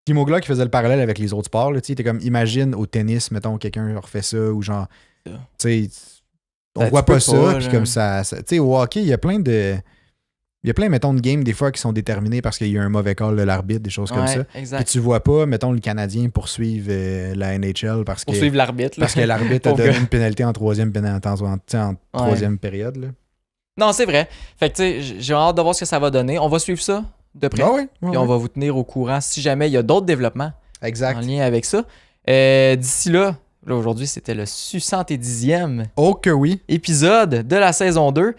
Timo Glock qui faisait le parallèle avec les autres sports, tu sais, t'es comme, imagine au tennis, mettons, quelqu'un refait ça, ou genre. Tu sais, on voit pas ça, puis comme ça. Tu sais, au hockey, il y a plein de. Il y a plein, mettons, de games des fois qui sont déterminés parce qu'il y a eu un mauvais call de l'arbitre, des choses comme ça. Exact. Puis tu vois pas, mettons, le Canadien poursuivre la NHL parce que. Poursuivre l'arbitre. Parce que l'arbitre a donné une pénalité en troisième période. Là. Non, c'est vrai. Fait que tu sais, j'ai hâte de voir ce que ça va donner. On va suivre ça de près. Puis on va vous tenir au courant si jamais il y a d'autres développements en lien avec ça. D'ici là, aujourd'hui, c'était le 70e épisode de la saison 2.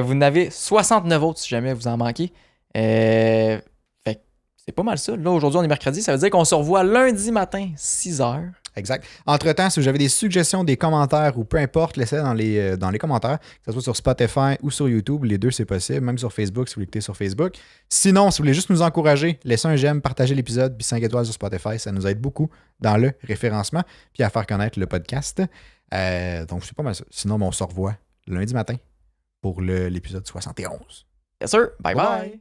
Vous en avez 69 autres si jamais vous en manquez. Fait que c'est pas mal ça. Là, aujourd'hui, on est mercredi. Ça veut dire qu'on se revoit lundi matin, 6h. Exact. Entre-temps, si vous avez des suggestions, des commentaires ou peu importe, laissez-les dans les commentaires, que ce soit sur Spotify ou sur YouTube. Les deux, c'est possible. Même sur Facebook, si vous l'écoutez sur Facebook. Sinon, si vous voulez juste nous encourager, laissez un j'aime, partagez l'épisode, puis 5 étoiles sur Spotify. Ça nous aide beaucoup dans le référencement, puis à faire connaître le podcast. Donc, c'est pas mal ça. Sinon, on se revoit lundi matin pour l'épisode 71. Yes, sir. Bye bye.